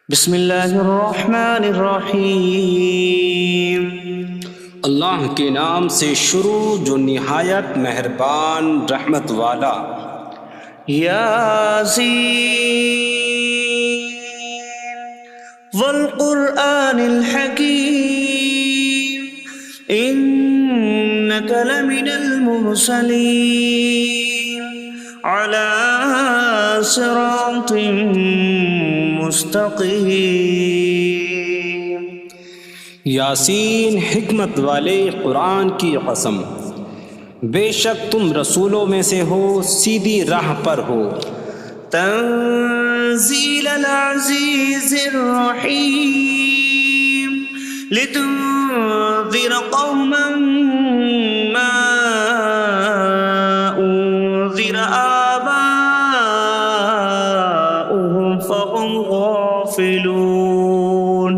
بسم اللہ الرحمن الرحیم۔ اللہ کے نام سے شروع جو نہایت مہربان رحمت والا۔ یاسین والقرآن الحکیم انک لمن المرسلین علی صراط مستقیم۔ یاسین حکمت والے قرآن کی قسم، بے شک تم رسولوں میں سے ہو، سیدھی راہ پر ہو۔ تنزیل العزیز الرحیم لتنذر قوما ما انذر آباؤهم فهم غافلون۔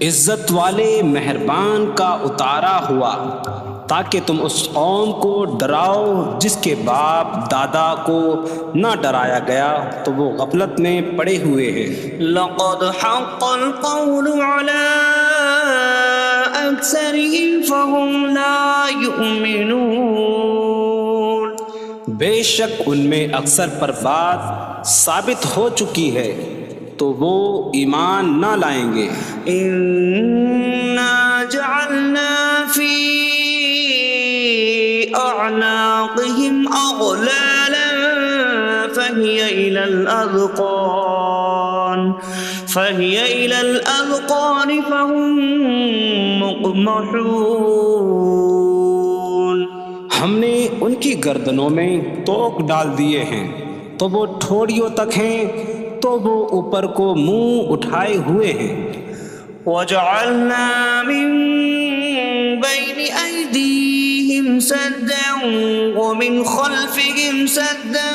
عزت والے مہربان کا اتارا ہوا تاکہ تم اس قوم کو ڈراؤ جس کے باپ دادا کو نہ ڈرایا گیا تو وہ غفلت میں پڑے ہوئے ہیں۔ لقد حق القول على أكثرهم فهم لا يؤمنون۔ بے شک ان میں اکثر پر بات ثابت ہو چکی ہے تو وہ ایمان نہ لائیں گے۔ إنا جعلنا في أعناقهم أغلالا فهي إلى الأذقان فهم مقمحون۔ ہم نے ان کی گردنوں میں توق ڈال دیے ہیں تو وہ ٹھوڑیوں تک ہیں، تو وہ اوپر کو منہ اٹھائے ہوئے ہیں۔ وجعلنا من بين أيديهم سدا ومن خلفهم سدا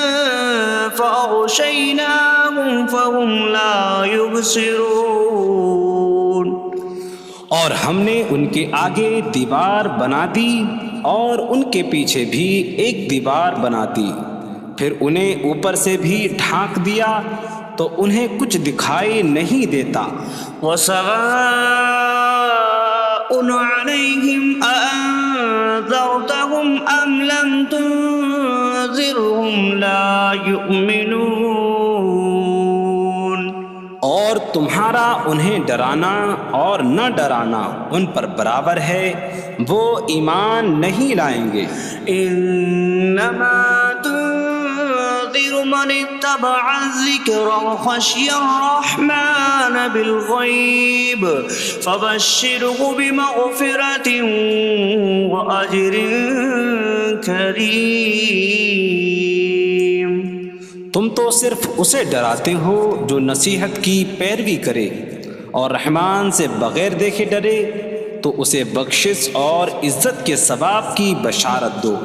فأغشيناهم فهم لا يبصرون۔ اور ہم نے ان کے آگے دیوار بنا دی اور ان کے پیچھے بھی ایک دیوار بنا دی، پھر انہیں اوپر سے بھی ڈھانک دیا تو انہیں کچھ دکھائی نہیں دیتا۔ وسواء عليهم أأنذرتهم أم لم تنذرهم لا يؤمنون۔ اور تمہارا انہیں ڈرانا اور نہ ڈرانا ان پر برابر ہے، وہ ایمان نہیں لائیں گے۔ انما تنذر من اتبع الذکر وخشی الرحمن بالغیب فبشره بمغفرة واجر کریم۔ تم تو صرف اسے ڈراتے ہو جو نصیحت کی پیروی کرے اور رحمان سے بغیر دیکھے ڈرے، تو اسے بخشش اور عزت کے ثواب کی بشارت دو۔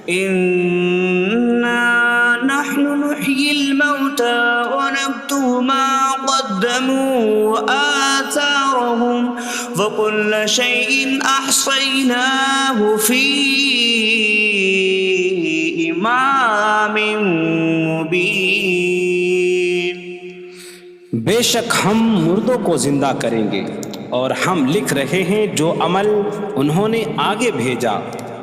انا نحن نحيي الموتى ونكتب ما قدموا وآثارهم وكل شيء أحصيناه في إمام مبين۔ بے شک ہم مردوں کو زندہ کریں گے اور ہم لکھ رہے ہیں جو عمل انہوں نے آگے بھیجا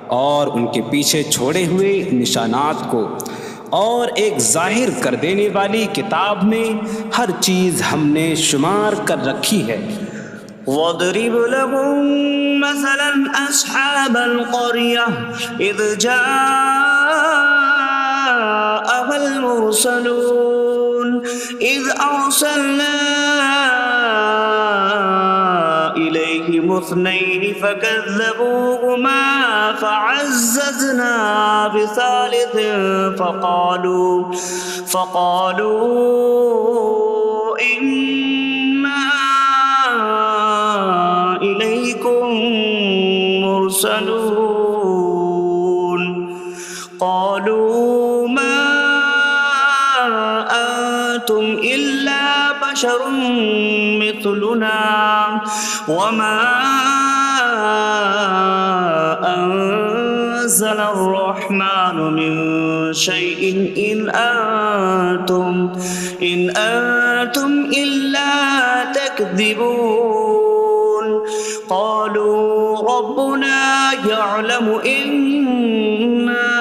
اور ان کے پیچھے چھوڑے ہوئے نشانات کو، اور ایک ظاہر کر دینے والی کتاب میں ہر چیز ہم نے شمار کر رکھی ہے۔ وَاضْرِبْ لَهُم مَّثَلًا أَصْحَابَ الْقَرْيَةِ إِذْ جَاءَهَا الْمُرْسَلُونَ إِذْ أَرْسَلْنَا إِلَيْهِمُ اثْنَيْنِ فَكَذَّبُوهُمَا فَعَزَّزْنَا بِثَالِثٍ فَقَالُوا إِنَّا إِلَيْكُمْ مُرْسَلُونَ۔ قَالُوا مَا أَنتُمْ إِلَّا بَشَرٌ مِثْلُنَا وَمَا أَنتُمْ نزل الرحمن من شيء إن أنتم إلا تكذبون قالوا ربنا يعلم إنا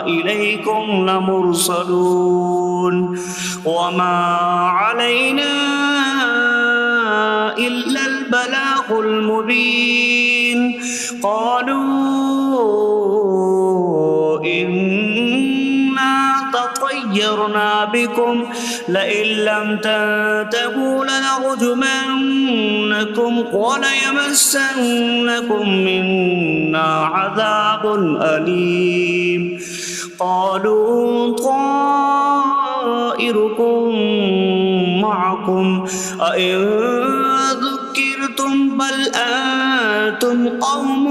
إليكم لمرسلون وما علينا إلا البلاغ المبين قالوا إنا تطيرنا بكم لئن لم تنتهوا لنرجمنكم وليمسنكم منا عذاب أليم قالوا طائركم معكم أئن ذكرتم بل أنتم قوم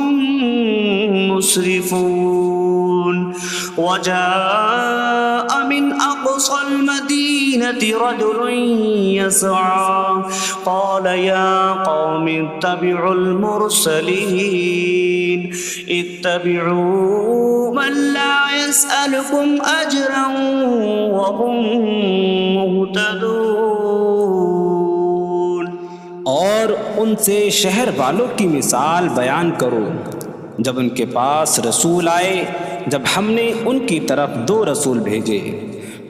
مسرفون وجاء من أقصى المدينة رجل يسعى قال يا قوم اتبعوا المرسلين اتبعوا من لا يسألكم أجرا وهم مهتدون اور ان سے شہر والوں کی مثال بیان کرو جب ان کے پاس رسول آئے جب ہم نے ان کی طرف 2 رسول بھیجے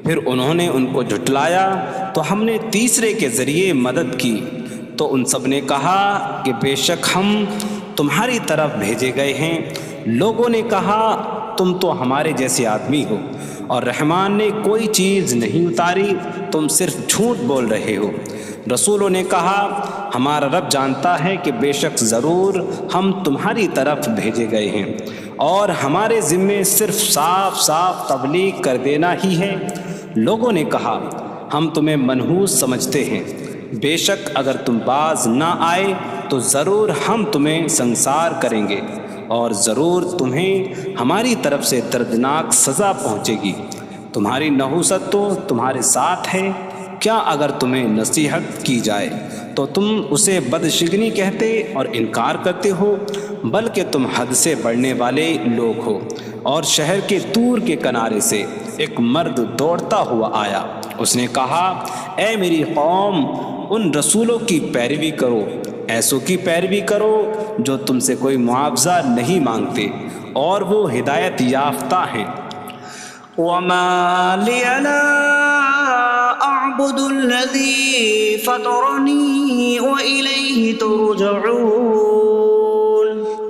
پھر انہوں نے ان کو جھٹلایا تو ہم نے تیسرے کے ذریعے مدد کی تو ان سب نے کہا کہ بے شک ہم تمہاری طرف بھیجے گئے ہیں لوگوں نے کہا تم تو ہمارے جیسے آدمی ہو اور رحمان نے کوئی چیز نہیں اتاری تم صرف جھوٹ بول رہے ہو رسولوں نے کہا ہمارا رب جانتا ہے کہ بے شک ضرور ہم تمہاری طرف بھیجے گئے ہیں اور ہمارے ذمے صرف صاف صاف تبلیغ کر دینا ہی ہے لوگوں نے کہا ہم تمہیں منحوس سمجھتے ہیں بے شک اگر تم باز نہ آئے تو ضرور ہم تمہیں سنسار کریں گے اور ضرور تمہیں ہماری طرف سے دردناک سزا پہنچے گی تمہاری نحوست تو تمہارے ساتھ ہے کیا اگر تمہیں نصیحت کی جائے تو تم اسے بدشگنی کہتے اور انکار کرتے ہو بلکہ تم حد سے بڑھنے والے لوگ ہو اور شہر کے دور کے کنارے سے ایک مرد دوڑتا ہوا آیا اس نے کہا اے میری قوم ان رسولوں کی پیروی کرو ایسوں کی پیروی کرو جو تم سے کوئی معاوضہ نہیں مانگتے اور وہ ہدایت یافتہ ہیں وما لي لا أعبد الذي فطرني وإليه ترجعون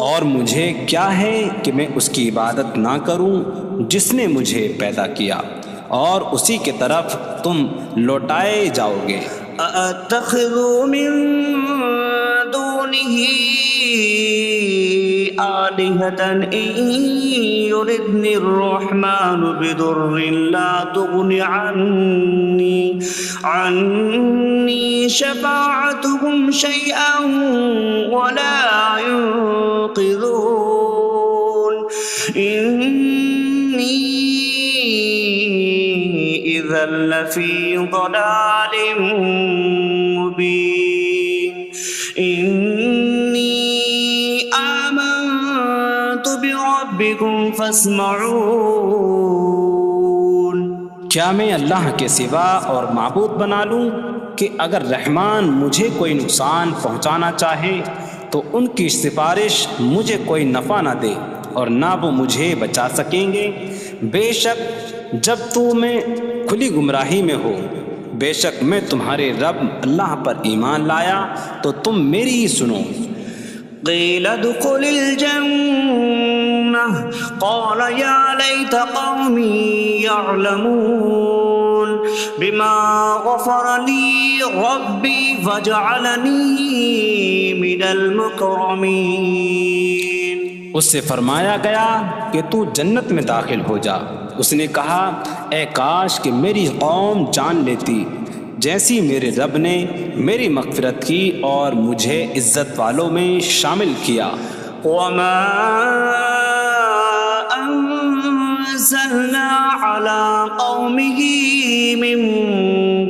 اور مجھے کیا ہے کہ میں اس کی عبادت نہ کروں جس نے مجھے پیدا کیا اور اسی کی طرف تم لوٹائے جاؤ گے أأتخذ من دونه آلهة إن يردني الرحمن بضر لا تغن عني شفاعتهم شيئا ولا ينقذون إني إذا لفي ضلال مبين إني آمنت بربكم فاسمعون کیا میں اللہ کے سوا اور معبود بنا لوں کہ اگر رحمان مجھے کوئی نقصان پہنچانا چاہے تو ان کی سفارش مجھے کوئی نفع نہ دے اور نہ وہ مجھے بچا سکیں گے بے شک جب میں کھلی گمراہی میں ہو بے شک میں تمہارے رب اللہ پر ایمان لایا تو تم میری ہی سنو قيل ادخل الجنة قال يا ليت قومي يعلمون بما غفر لي ربي فجعلني من المكرمين اس سے فرمایا گیا کہ تو جنت میں داخل ہو جا اس نے کہا اے کاش کہ میری قوم جان لیتی جیسی میرے رب نے میری مغفرت کی اور مجھے عزت والوں میں شامل کیا وما أنزلنا على قومه من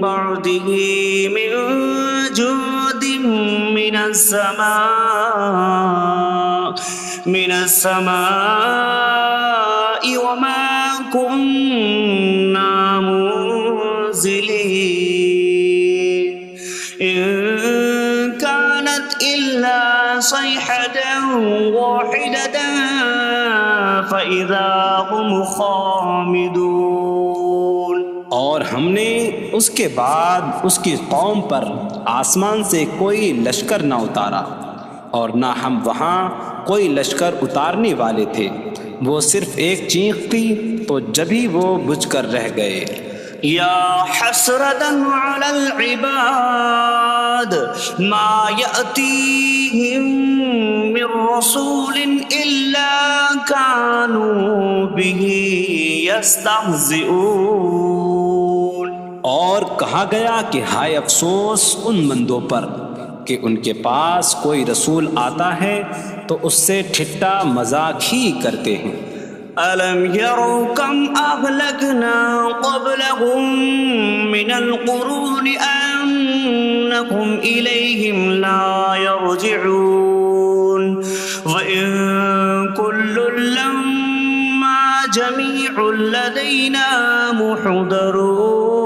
بعده من جود من السماء من السماء وما كنا منزلين إن كانت إلا صيحة واحدة فإذا هم خامدون۔ اور ہم نے اس کے بعد اس کی قوم پر آسمان سے کوئی لشکر نہ اتارا، اور نہ ہم وہاں کوئی لشکر اتارنے والے تھے، وہ صرف ایک چیخ تھی تو جبھی وہ بجھ کر رہ گئے۔ یا حسرة على العباد ما يأتيهم من رسول إلا كانوا به يستهزئون۔ اور کہا گیا کہ ہائے افسوس ان بندوں پر کہ ان کے پاس کوئی رسول آتا ہے تو اس سے ٹھٹا مذاق ہی کرتے ہیں۔ أَلَمْ يَرَوْا كَمْ أَهْلَكْنَا قَبْلَهُمْ مِنَ الْقُرُونِ أَنَّكُمْ إِلَيْهِمْ لَا يَرْجِعُونَ وَإِن كُلٌّ لَّمَّا جَمِيعٌ لَّدَيْنَا مُحْضَرُونَ۔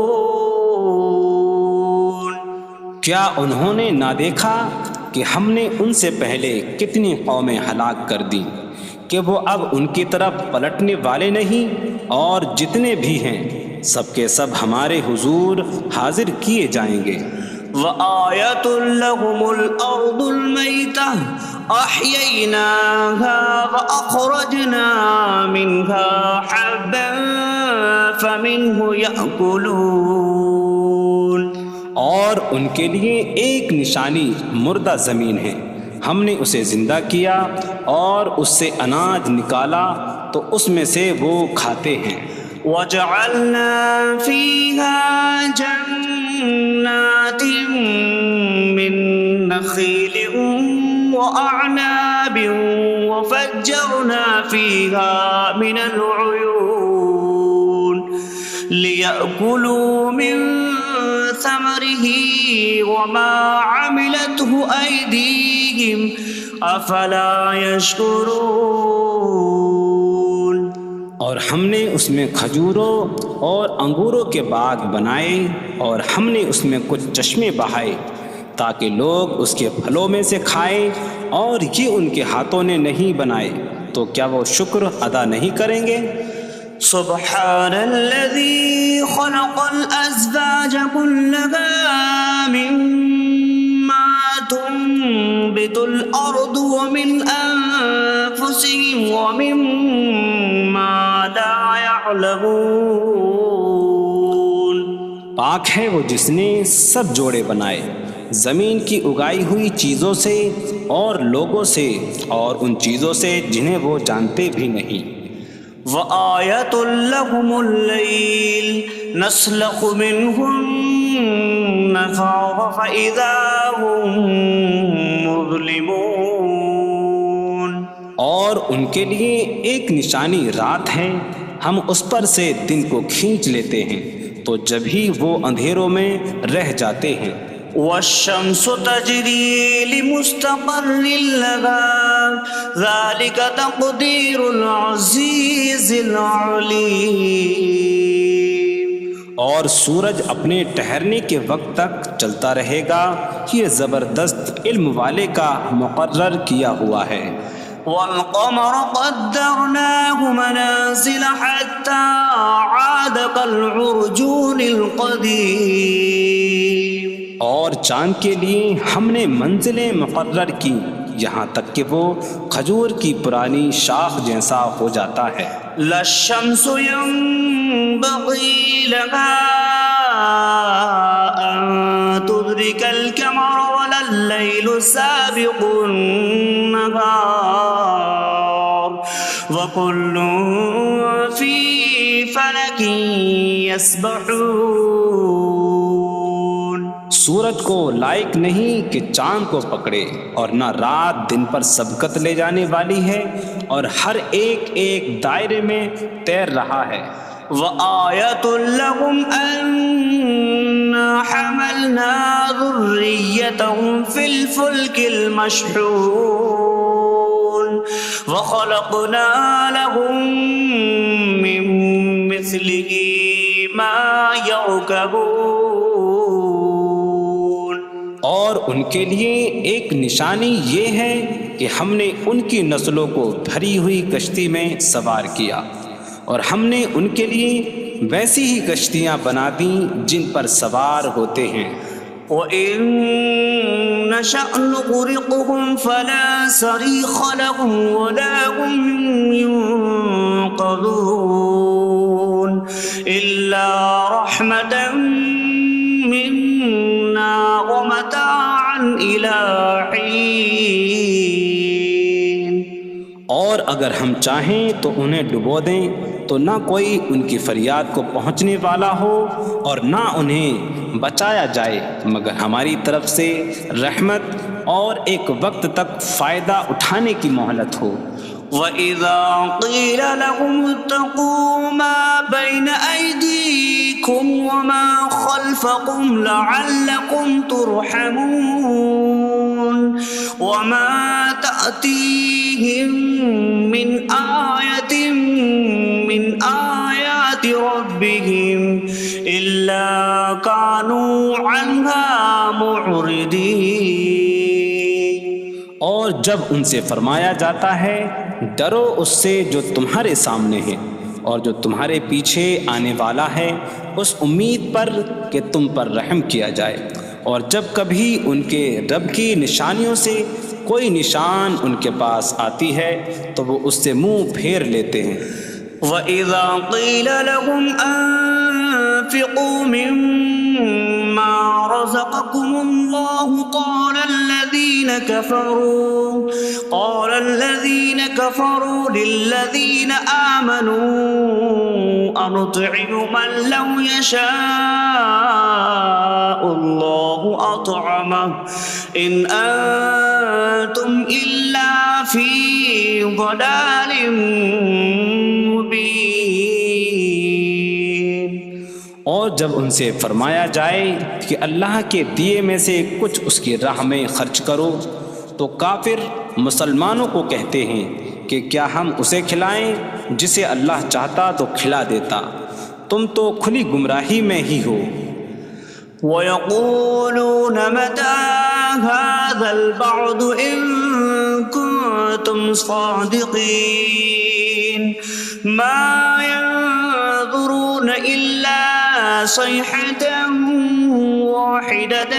کیا انہوں نے نہ دیکھا کہ ہم نے ان سے پہلے کتنی قومیں ہلاک کر دیں کہ وہ اب ان کی طرف پلٹنے والے نہیں، اور جتنے بھی ہیں سب کے سب ہمارے حضور حاضر کیے جائیں گے۔ وَآيَةٌ لَّهُمُ الْأَرْضُ الْمَيْتَةُ أَحْيَيْنَاهَا وَأَخْرَجْنَا مِنْهَا حَبًّا فَمِنْهُ يَأْكُلُونَ۔ اور ان کے لیے ایک نشانی مردہ زمین ہے، ہم نے اسے زندہ کیا اور اس سے اناج نکالا تو اس میں سے وہ کھاتے ہیں۔ وَجَعَلْنَا فِيهَا جَنَّاتٍ مِّن نَّخِيلٍ وَأَعْنَابٍ وَفَجَّرْنَا فِيهَا مِنَ الْعُيُونِ لِيَأْكُلُوا مِن ثَمَرِهِ وَمَا عَمِلَتْهُ أَيْدِيهِمْ أَفَلَا يَشْكُرُونَ۔ اور ہم نے اس میں کھجوروں اور انگوروں کے باغ بنائے، اور ہم نے اس میں کچھ چشمے بہائے تاکہ لوگ اس کے پھلوں میں سے کھائیں، اور یہ ان کے ہاتھوں نے نہیں بنائے، تو کیا وہ شکر ادا نہیں کریں گے؟ سبحان الذي خلق الأزواج كلها مما تنبت الأرض ومن أنفسهم ومما لا يعلمون۔ پاک ہے وہ جس نے سب جوڑے بنائے زمین کی اگائی ہوئی چیزوں سے اور لوگوں سے اور ان چیزوں سے جنہیں وہ جانتے بھی نہیں۔ وَآيَةٌ لَّهُمُ اللَّيْلُ نَسْلَخُ مِنْهُ النَّهَارَ فَإِذَا هُم مُظْلِمُونَ۔ اور ان کے لیے ایک نشانی رات ہے، ہم اس پر سے دن کو کھینچ لیتے ہیں تو جبھی وہ اندھیروں میں رہ جاتے ہیں۔ وَالشَّمْسُ تَجْرِي لِمُسْتَقَرٍّ لَّهَا ذَلِكَ تَقْدِيرُ الْعَزِيزِ الْعَلِيمِ۔ اور سورج اپنے ٹھہرنے کے وقت تک چلتا رہے گا، یہ زبردست علم والے کا مقرر کیا ہوا ہے۔ وَالْقَمَرَ قَدَّرْنَاهُ مَنَازِلَ حَتَّى عَادَ كَالْعُرْجُونِ الْقَدِيمِ۔ اور چاند کے لیے ہم نے منزلیں مقرر کی یہاں تک کہ وہ کھجور کی پرانی شاخ جیسا ہو جاتا ہے۔ لا الشمس ينبغي لها أن تدرك القمر ولا الليل سابق النهار وكل في فلك يسبحون۔ سورج کو لائق نہیں کہ چاند کو پکڑے، اور نہ رات دن پر سبقت لے جانے والی ہے، اور ہر ایک ایک دائرے میں تیر رہا ہے۔ وَآيَةٌ لَّهُمْ أَنَّا حَمَلْنَا ذُرِّيَّتَهُمْ فِي الْفُلْكِ الْمَشْحُونِ۔ وخلقنا لهم من مثله ما يركبون. اور ان کے لیے ایک نشانی یہ ہے کہ ہم نے ان کی نسلوں کو بھری ہوئی کشتی میں سوار کیا، اور ہم نے ان کے لیے ویسی ہی کشتیاں بنا دیں جن پر سوار ہوتے ہیں. وَإِن نَّشَأْ نُغْرِقْهُمْ فَلَا صَرِيخَ لَهُمْ وَلَا هُمْ يُنقَذُونَ إِلَّا رَحْمَةً مِّنَّا وَمَتَاعًا إِلَىٰ حِينٍ. اور اگر ہم چاہیں تو انہیں ڈبو دیں تو نہ کوئی ان کی فریاد کو پہنچنے والا ہو اور نہ انہیں بچایا جائے مگر ہماری طرف سے رحمت اور ایک وقت تک فائدہ اٹھانے کی مہلت ہو. وَإِذَا قِيلَ لَهُمُ اتَّقُوا مَا بَيْنَ أَيْدِيكُمْ وَمَا خَلْفَكُمْ لَعَلَّكُمْ تُرْحَمُونَ وَمَا تَأْتِيهِم مِّنْ آيَةٍ مِّنْ آيَاتِ رَبِّهِمْ إِلَّا كَانُوا عَنْهَا مُعْرِضِينَ. اور جب ان سے فرمایا جاتا ہے ڈرو اس سے جو تمہارے سامنے ہے اور جو تمہارے پیچھے آنے والا ہے، اس امید پر کہ تم پر رحم کیا جائے، اور جب کبھی ان کے رب کی نشانیوں سے کوئی نشان ان کے پاس آتی ہے تو وہ اس سے منہ پھیر لیتے ہیں. وَإِذَا قِيلَ لَهُمْ أَنفِقُوا مِمَّا رَزَقَكُمُ اللَّهُ قَالَ الَّذِينَ كَفَرُوا لِلَّذِينَ آمَنُوا أَنُطْعِمُ مَن لَّوْ يَشَاءُ اللَّهُ أَطْعَمَهُ إِنْ أَنتُمْ إِلَّا فِي ضَلَالٍ مبین. اور جب ان سے فرمایا جائے کہ اللہ کے دیے میں سے کچھ اس کی راہ میں خرچ کرو تو کافر مسلمانوں کو کہتے ہیں کہ کیا ہم اسے کھلائیں جسے اللہ چاہتا تو کھلا دیتا، تم تو کھلی گمراہی میں ہی ہو. وَيَقُولُونَ مَتَىٰ هَٰذَا الْوَعْدُ إِن كُنتُمْ صَادِقِينَ مَا يَنظُرُونَ إِلَّا صَيْحَةً وَاحِدَةً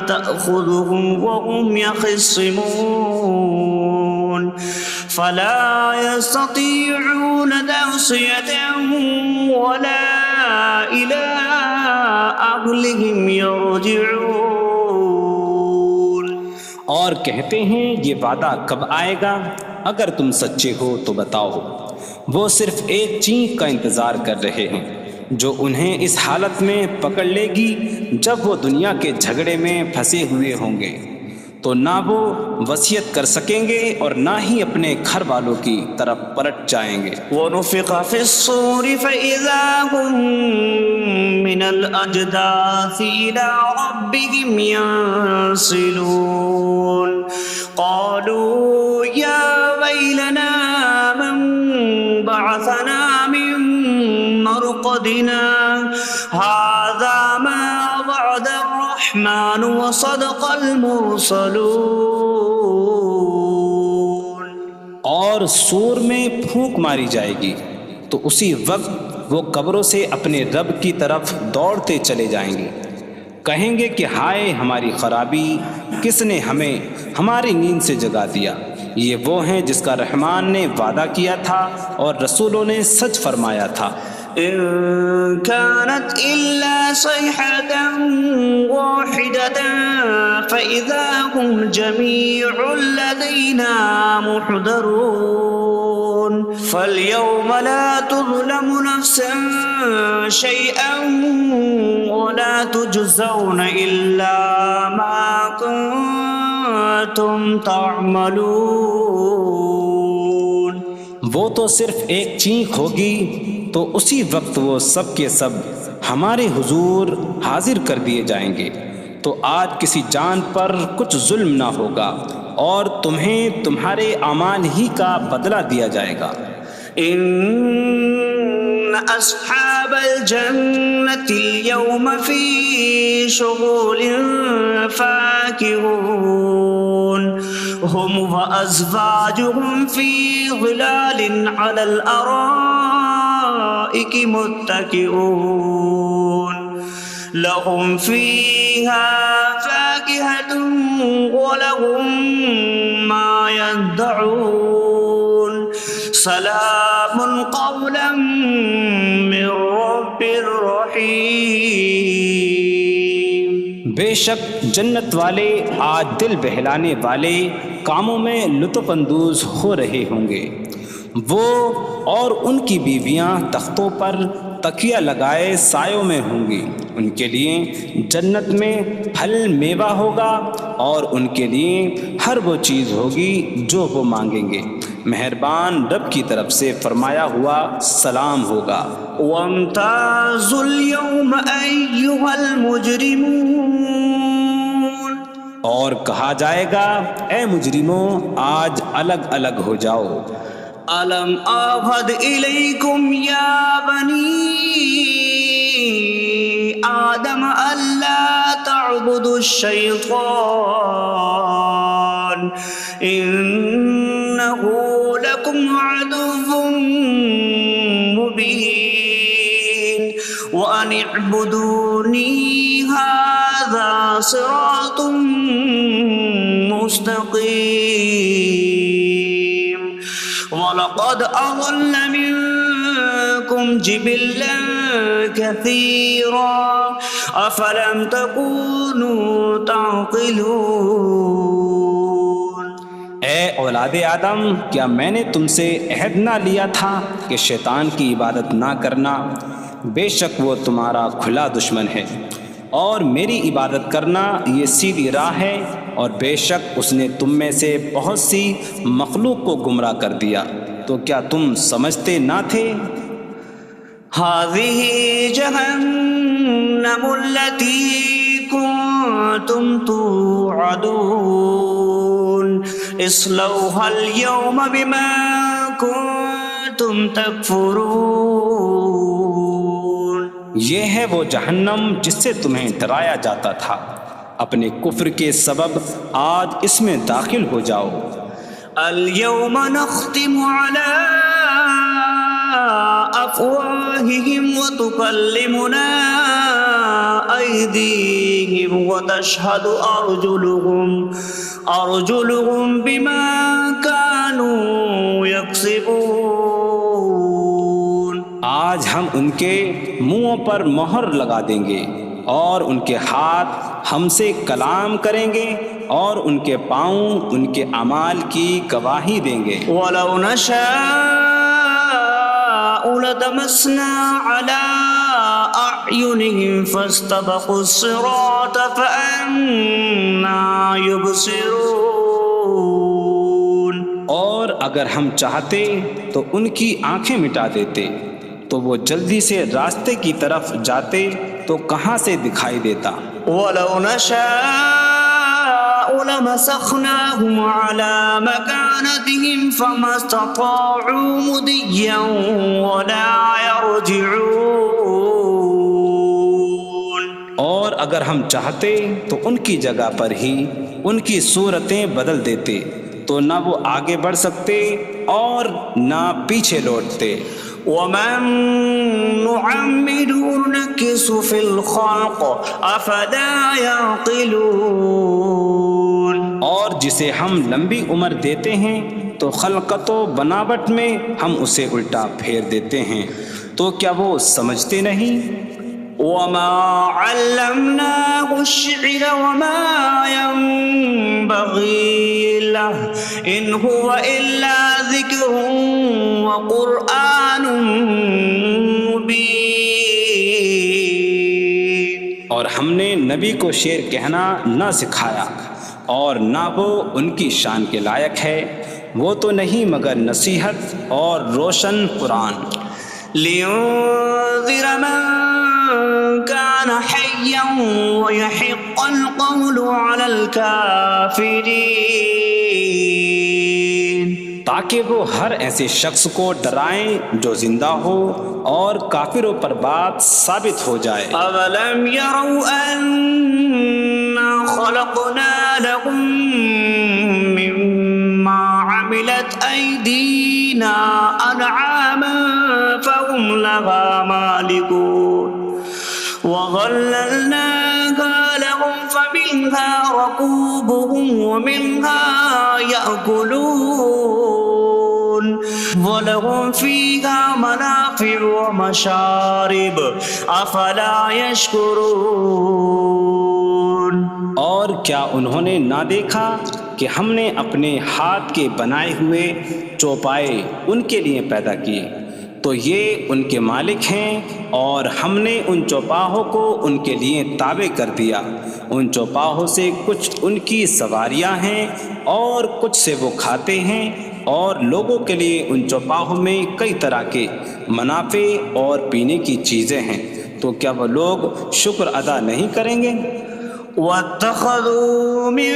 تَأْخُذُهُمْ وَهُمْ يَخِصِّمُونَ فَلَا يَسْتَطِيعُونَ تَوْصِيَةً وَلَا إِلَىٰ أَهْلِهِمْ يَرْجِعُونَ. اور کہتے ہیں یہ وعدہ کب آئے گا؟ اگر تم سچے ہو تو بتاؤ. وہ صرف ایک چینک کا انتظار کر رہے ہیں جو انہیں اس حالت میں پکڑ لے گی جب وہ دنیا کے جھگڑے میں پھنسے ہوئے ہوں گے، تو نہ وہ وصیت کر سکیں گے اور نہ ہی اپنے گھر والوں کی طرف پلٹ جائیں گے. وَنُفِخَ فِي الصُّورِ فَإِذَا هُم مِّنَ الْأَجْدَاثِ إِلَىٰ رَبِّهِمْ يَنسِلُونَ قَالُوا يَا وَيْلَنَا مَن بَعَثَنَا مِن مَّرْقَدِنَا هَٰذَا مَا وَعَدَ الرَّحْمَٰنُ وَصَدَقَ الْمُرْسَلُونَ. اور سور میں پھونک ماری جائے گی تو اسی وقت وہ قبروں سے اپنے رب کی طرف دوڑتے چلے جائیں گے، کہیں گے کہ ہائے ہماری خرابی، کس نے ہمیں ہماری نیند سے جگا دیا. یہ وہ ہیں جس کا رحمان نے وعدہ کیا تھا اور رسولوں نے سچ فرمایا تھا. إن كانت إلا صيحة واحدة فإذا هم جميع لدينا محضرون. فاليوم لا تظلم نفس شيئا ولا تجزون إلا ما كنتم تعملون. وہ تو صرف ایک چینک ہوگی تو اسی وقت وہ سب کے سب ہمارے حضور حاضر کر دیے جائیں گے، تو آج کسی جان پر کچھ ظلم نہ ہوگا اور تمہیں تمہارے اعمال ہی کا بدلہ دیا جائے گا۔ إن أصحاب الجنة اليوم في شغل فاكهون هم وأزواجهم في ظلال على الأرائك متكئون لهم فيها فاكهة ولهم ما يدعون سلام قولا من رب رحیم۔ بے شک جنت والے آج دل بہلانے والے کاموں میں لطف اندوز ہو رہے ہوں گے۔ وہ اور ان کی بیویاں تختوں پر تکیہ لگائے سایوں میں ہوں گی۔ ان کے لیے جنت میں پھل میوہ ہوگا اور ان کے لیے ہر وہ چیز ہوگی جو وہ مانگیں گے۔ مہربان رب کی طرف سے فرمایا ہوا سلام ہوگا۔ وامتازوا اليوم أيها المجرمون، اور کہا جائے گا اے مجرموں آج الگ الگ ہو جاؤ۔ ألم أعهد إليكم يا بني آدم ألا تعبدوا الشيطان إنه لكم عدو مبين وأن اعبدوني هذا صراط مستقيم وَلَقَدْ أَضَلَّ مِنكُمْ جِبِلًّا كَثِيرًا أَفَلَمْ تَكُونُوا تَعْقِلُونَ۔ اے اولاد آدم، کیا میں نے تم سے عہد نہ لیا تھا کہ شیطان کی عبادت نہ کرنا؟ بے شک وہ تمہارا کھلا دشمن ہے، اور میری عبادت کرنا یہ سیدھی راہ ہے، اور بے شک اس نے تم میں سے بہت سی مخلوق کو گمراہ کر دیا، تو کیا تم سمجھتے نہ تھے؟ هذه جهنم التي كنتم توعدون اصلوها اليوم بما كنتم تكفرون۔ یہ ہے وہ جہنم جس سے تمہیں ڈرایا جاتا تھا، اپنے کفر کے سبب آج اس میں داخل ہو جاؤ۔ اليوم نختم على أفواههم وتكلمنا أيديهم وتشهد أرجلهم بما كانوا يكسبون۔ آج ہم ان کے منہوں پر مہر لگا دیں گے، اور ان کے ہاتھ ہم سے کلام کریں گے، اور ان کے پاؤں ان کے اعمال کی گواہی دیں گے۔ وَلَوْ نَشَاءُ لَطَمَسْنَا عَلَىٰ أَعْيُنِهِمْ فَاسْتَبَقُوا الصِّرَاطَ فَأَنَّىٰ يُبْصِرُونَ۔ اور اگر ہم چاہتے تو ان کی آنکھیں مٹا دیتے، تو وہ جلدی سے راستے کی طرف جاتے تو کہاں سے دکھائی دیتا۔ وَلَوْ نَشَاءُ لَمَسَخْنَاهُمْ عَلَىٰ مَكَانَتِهِمْ فَمَا اسْتَطَاعُوا مُضِيًّا وَلَا يَرْجِعُونَ۔ اور اگر ہم چاہتے تو ان کی جگہ پر ہی ان کی صورتیں بدل دیتے، تو نہ وہ آگے بڑھ سکتے اور نہ پیچھے لوٹتے۔ وَمَن نُّعَمِّرْهُ نُنَكِّسْهُ فِي الْخَلْقِ أَفَلَا يَعْقِلُونَ۔ اور جسے ہم لمبی عمر دیتے ہیں تو خلقت و بناوٹ میں ہم اسے الٹا پھیر دیتے ہیں، تو کیا وہ سمجھتے نہیں؟ وَمَا عَلَّمْنَاهُ الشِّعْرَ وَمَا يَنبَغِي لَهُ إِنْ هُوَ إِلَّا ذِكْرٌ وَقُرْآنٌ مُّبِينٌ۔ اور ہم نے نبی کو شعر کہنا نہ سکھایا، اور نہ وہ ان کی شان کے لائق ہے، وہ تو نہیں مگر نصیحت اور روشن قرآن۔ لِيُنذِرَ مَن كَانَ حَيًّا حيا ويحق القول على الكافرين تاکہ وہ ہر ایسے شخص کو ڈرائیں جو زندہ ہو اور کافروں پر بات ثابت ہو جائے۔ أولم يروا أنا خلقنا لهم مما عملت أيدينا أنعاما فهم لها مالكون وظللناها لهم فمنها ركوبهم ومنها يأكلون وَلَهُمْ فِيهَا مَنَافِعُ وَمَشَارِبُ أَفَلَا يَشْكُرُونَ۔ اور کیا انہوں نے نہ دیکھا کہ ہم نے اپنے ہاتھ کے بنائے ہوئے چوپائے ان کے لیے پیدا کیے، تو یہ ان کے مالک ہیں، اور ہم نے ان چوپاہوں کو ان کے لیے تابع کر دیا۔ ان چوپاہوں سے کچھ ان کی سواریاں ہیں اور کچھ سے وہ کھاتے ہیں، اور لوگوں کے لیے ان چوپاہوں میں کئی طرح کے منافع اور پینے کی چیزیں ہیں، تو کیا وہ لوگ شکر ادا نہیں کریں گے؟ وَاتَّخَذُوا مِن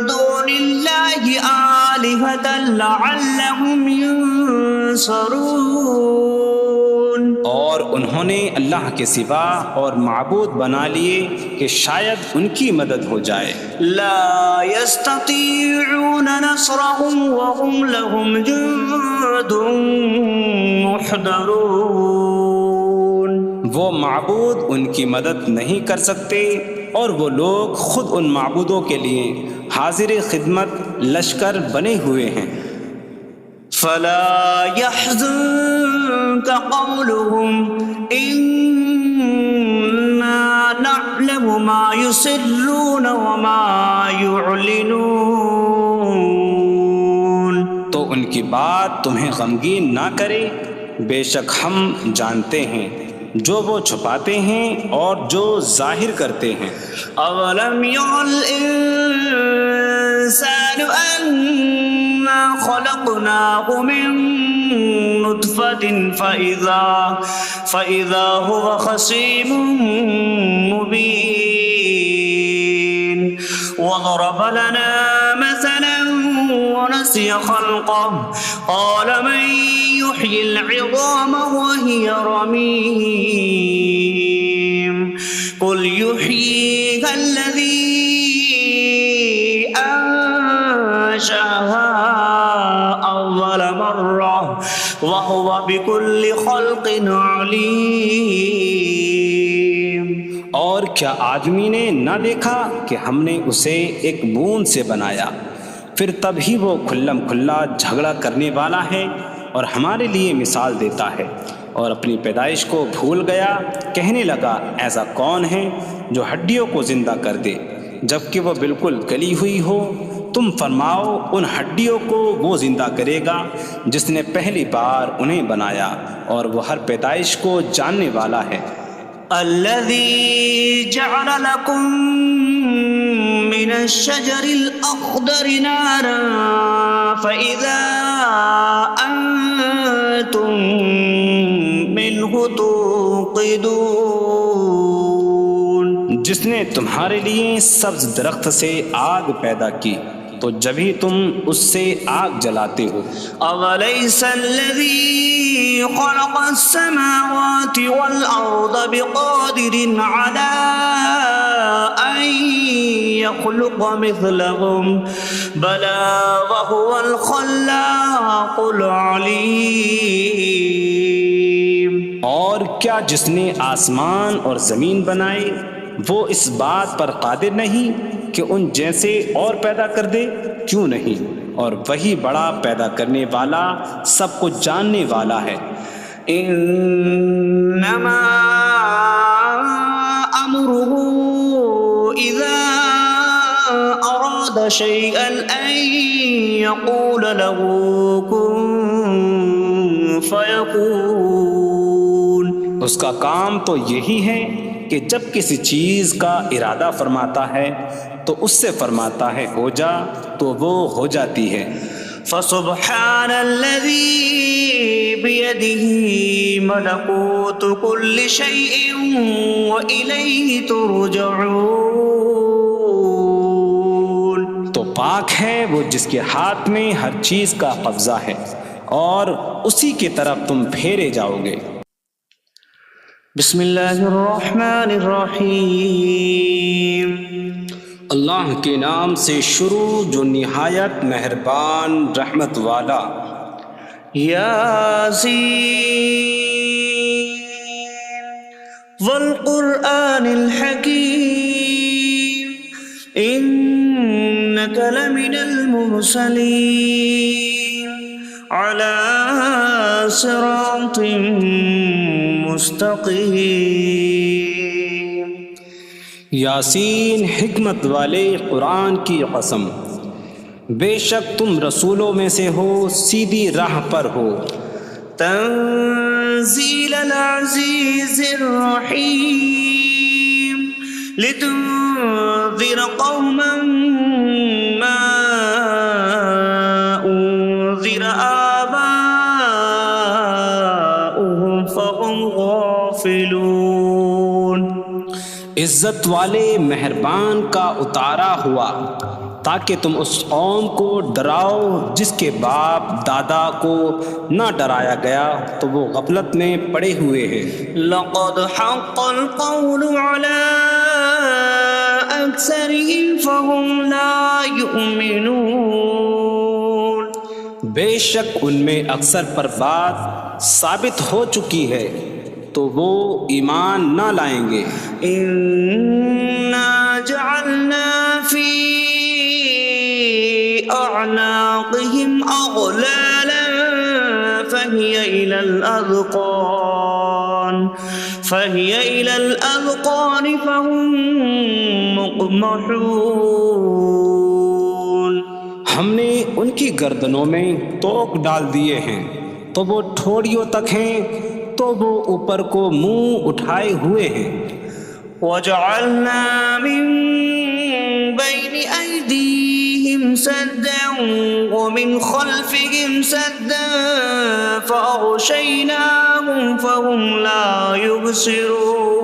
دُونِ اللَّهِ آلِهَةً لَعَلَّهُمْ يُنصَرُونَ۔ اور انہوں نے اللہ کے سوا اور معبود بنا لیے کہ شاید ان کی مدد ہو جائے۔ لا يستطيعون نصرهم وهم لهم جند محضرون۔ وہ معبود ان کی مدد نہیں کر سکتے، اور وہ لوگ خود ان معبودوں کے لیے حاضر خدمت لشکر بنے ہوئے ہیں۔ فلا يحزنك قولهم إنا نعلم ما يسرون وما يعلنون۔ تو ان کی بات تمہیں غمگین نہ کرے، بے شک ہم جانتے ہیں جو وہ چھپاتے ہیں اور جو ظاہر کرتے ہیں۔ اولم ير الانسان انا خلقناه من نطفة فإذا هو خصيم مبين وضرب لنا مثلا ونسي خلقه قال من يحيي العظام وهي رميم قل يحييها الذي أنشأها أول مرة وهو بكل خلق عليم۔ اور کیا آدمی نے نہ دیکھا کہ ہم نے اسے ایک بوند سے بنایا، پھر تب ہی وہ کھلم کھلا جھگڑا کرنے والا ہے اور ہمارے لیے مثال دیتا ہے، اور اپنی پیدائش کو بھول گیا، کہنے لگا ایسا کون ہے جو ہڈیوں کو زندہ کر دے جبکہ وہ بالکل گلی ہوئی ہو؟ تم فرماؤ ان ہڈیوں کو وہ زندہ کرے گا جس نے پہلی بار انہیں بنایا، اور وہ ہر پیدائش کو جاننے والا ہے۔ الذي جعل لكم من الشجر الأخضر نارا فإذا أنتم منه توقدون۔ جس نے تمہارے لیے سبز درخت سے آگ پیدا کی تو جبھی تم اس سے آگ جلاتے ہو۔ أَوَلَيْسَ الَّذِي خَلَقَ السَّمَاوَاتِ وَالْأَرْضَ بِقَادِرٍ عَلَىٰ أَن يَخْلُقَ مِثْلَهُم بَلَىٰ وَهُوَ الْخَلَّاقُ الْعَلِيمُ۔ اور کیا جس نے آسمان اور زمین بنائے وہ اس بات پر قادر نہیں کہ ان جیسے اور پیدا کر دے؟ کیوں نہیں، اور وہی بڑا پیدا کرنے والا سب کچھ جاننے والا ہے۔ انما امره اذا اراد شيئا ان يقول له كن فيكون۔ اس کا کام تو یہی ہے کہ جب کسی چیز کا ارادہ فرماتا ہے تو اس سے فرماتا ہے ہو جا، تو وہ ہو جاتی ہے۔ فسبحان الذي بيده ملكوت كل شيء وإليه ترجعون. تو پاک ہے وہ جس کے ہاتھ میں ہر چیز کا قبضہ ہے اور اسی کی طرف تم پھیرے جاؤ گے. بسم اللہ الرحمن الرحیم. اللہ کے نام سے شروع جو نہایت مہربان رحمت والا. یاسین والقرآن الحکیم انک لمن المرسلین علی صراط مستقیم. یاسین حکمت والے قرآن کی قسم، بے شک تم رسولوں میں سے ہو، سیدھی راہ پر ہو. تنزیل العزیز الرحیم لتنذر قوما ما انذر آباؤهم فهم غافلون. عزت والے مہربان کا اتارا ہوا تاکہ تم اس قوم کو ڈراؤ جس کے باپ دادا کو نہ ڈرایا گیا تو وہ غفلت میں پڑے ہوئے ہیں. لقد حق القول على أكثرهم فهم لا يؤمنون. بے شک ان میں اکثر پر بات ثابت ہو چکی ہے تو وہ ایمان نہ لائیں گے. إنا جعلنا في أعناقهم أغلالا فهي إلى الأذقان فهم مقمحون. ہم نے ان کی گردنوں میں توق ڈال دیے ہیں تو وہ ٹھوڑیوں تک ہیں تو وہ اوپر کو منہ اٹھائے ہوئے ہیں. وجعلنا من بين أيديهم سدا ومن خلفهم سدا فأغشيناهم فهم لا يبصرون.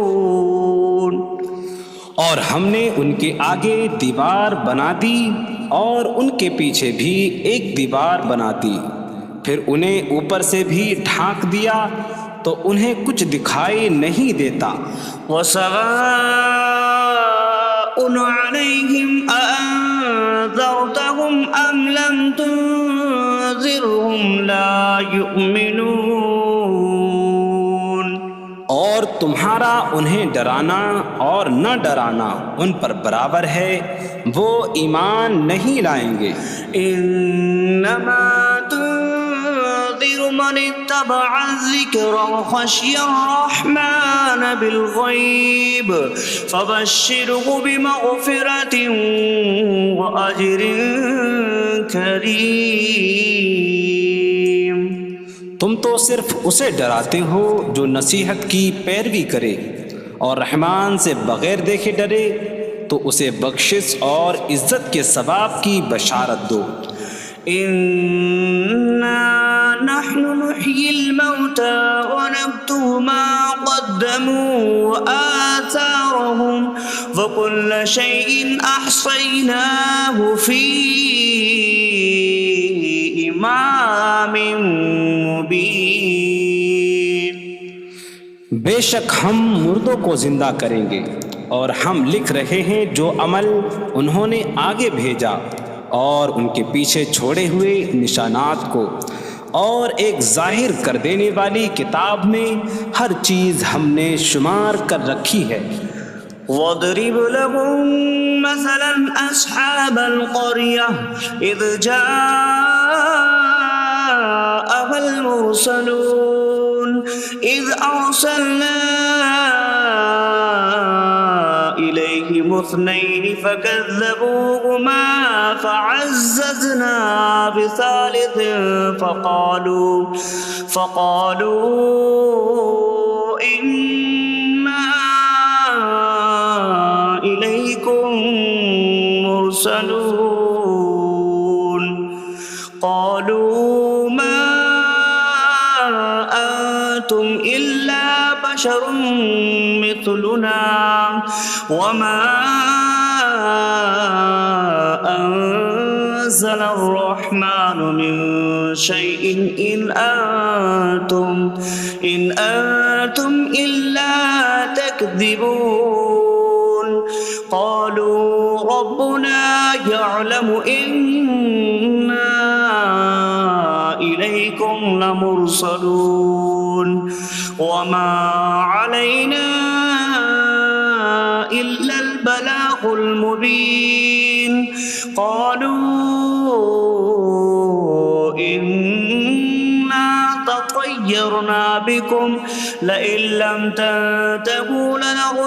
اور ہم نے ان کے آگے دیوار بنا دی اور ان کے پیچھے بھی ایک دیوار بنا دی، پھر انہیں اوپر سے بھی ڈھانک دیا تو انہیں کچھ دکھائی نہیں دیتا. وسواء عليهم أأنذرتهم أم لم تنذرهم لا يؤمنون. اور تمہارا انہیں ڈرانا اور نہ ڈرانا ان پر برابر ہے، وہ ایمان نہیں لائیں گے. انما تنذر من اتبع الذکر وخشی الرحمن بالغیب فبشره بمغفرة وأجر کریم. تم تو صرف اسے ڈراتے ہو جو نصیحت کی پیروی کرے اور رحمان سے بغیر دیکھے ڈرے تو اسے بخشش اور عزت کے ثواب کی بشارت دو. انا نحن نحيي الموتى ونكتب ما قدموا وآثارهم وكل شيء أحصيناه في إمام مبين. بے شک ہم مردوں کو زندہ کریں گے اور ہم لکھ رہے ہیں جو عمل انہوں نے آگے بھیجا اور ان کے پیچھے چھوڑے ہوئے نشانات کو، اور ایک ظاہر کر دینے والی کتاب میں ہر چیز ہم نے شمار کر رکھی ہے. وَاضْرِبْ لَهُم مَّثَلًا أَصْحَابَ الْقَرْيَةِ إِذْ جَاءَهَا الْمُرْسَلُونَ إِذْ أَرْسَلْنَا إِلَيْهِمُ اثْنَيْنِ فَكَذَّبُوهُمَا فَعَزَّزْنَا بِثَالِثٍ فَقَالُوا إِنَّا إِلَيْكُمْ مُرْسَلُونَ. بشر مثلنا وما أنزل الرحمن من شيء إن أنتم إلا تكذبون قالوا ربنا يعلم إنا إليكم لمرسلون وما علينا إلا البلاغ المبين قالوا إنا تطيرنا بكم لئن لم تنتهوا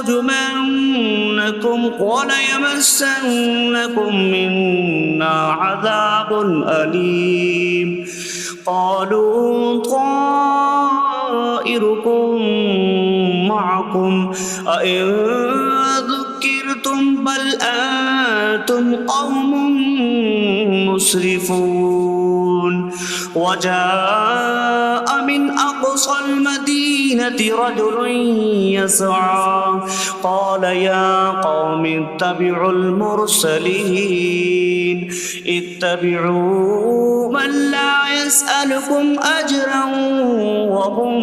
لنرجمنكم وليمسنكم منا عذاب أليم قالوا طائركم معكم أئن ذكرتم بل أنتم قوم مسرفون وجاء من أقصى المدينة رجل يسعى قال يا قوم اتبعوا المرسلين اتبعوا من لا يسألكم أجرا وهم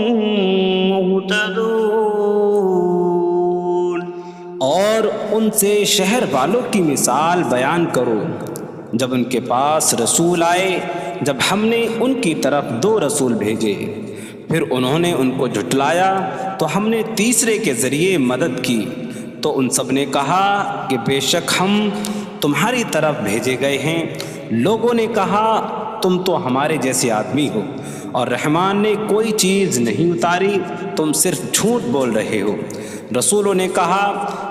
مهتدون. اور ان سے شہر والوں کی مثال بیان کرو جب ان کے پاس رسول آئے، جب ہم نے ان کی طرف 2 رسول بھیجے، پھر انہوں نے ان کو جھٹلایا تو ہم نے تیسرے کے ذریعے مدد کی، تو ان سب نے کہا کہ بے شک ہم تمہاری طرف بھیجے گئے ہیں. لوگوں نے کہا تم تو ہمارے جیسے آدمی ہو اور رحمان نے کوئی چیز نہیں اتاری، تم صرف جھوٹ بول رہے ہو. رسولوں نے کہا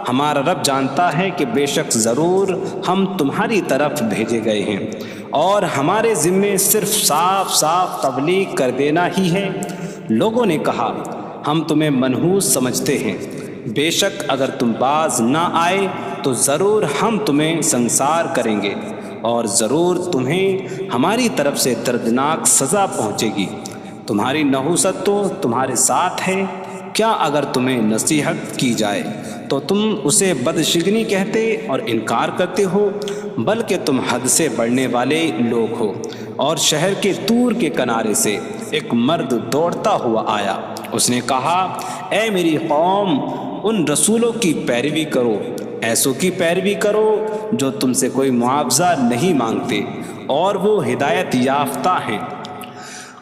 ہمارا رب جانتا ہے کہ بے شک ضرور ہم تمہاری طرف بھیجے گئے ہیں اور ہمارے ذمے صرف صاف صاف تبلیغ کر دینا ہی ہے. لوگوں نے کہا ہم تمہیں منحوس سمجھتے ہیں، بے شک اگر تم باز نہ آئے تو ضرور ہم تمہیں سنسار کریں گے اور ضرور تمہیں ہماری طرف سے دردناک سزا پہنچے گی. تمہاری نحوست تو تمہارے ساتھ ہے، کیا اگر تمہیں نصیحت کی جائے تو تم اسے بدشگنی کہتے اور انکار کرتے ہو؟ بلکہ تم حد سے بڑھنے والے لوگ ہو. اور شہر کے دور کے کنارے سے ایک مرد دوڑتا ہوا آیا، اس نے کہا اے میری قوم، ان رسولوں کی پیروی کرو، ایسوں کی پیروی کرو جو تم سے کوئی معاوضہ نہیں مانگتے اور وہ ہدایت یافتہ ہیں.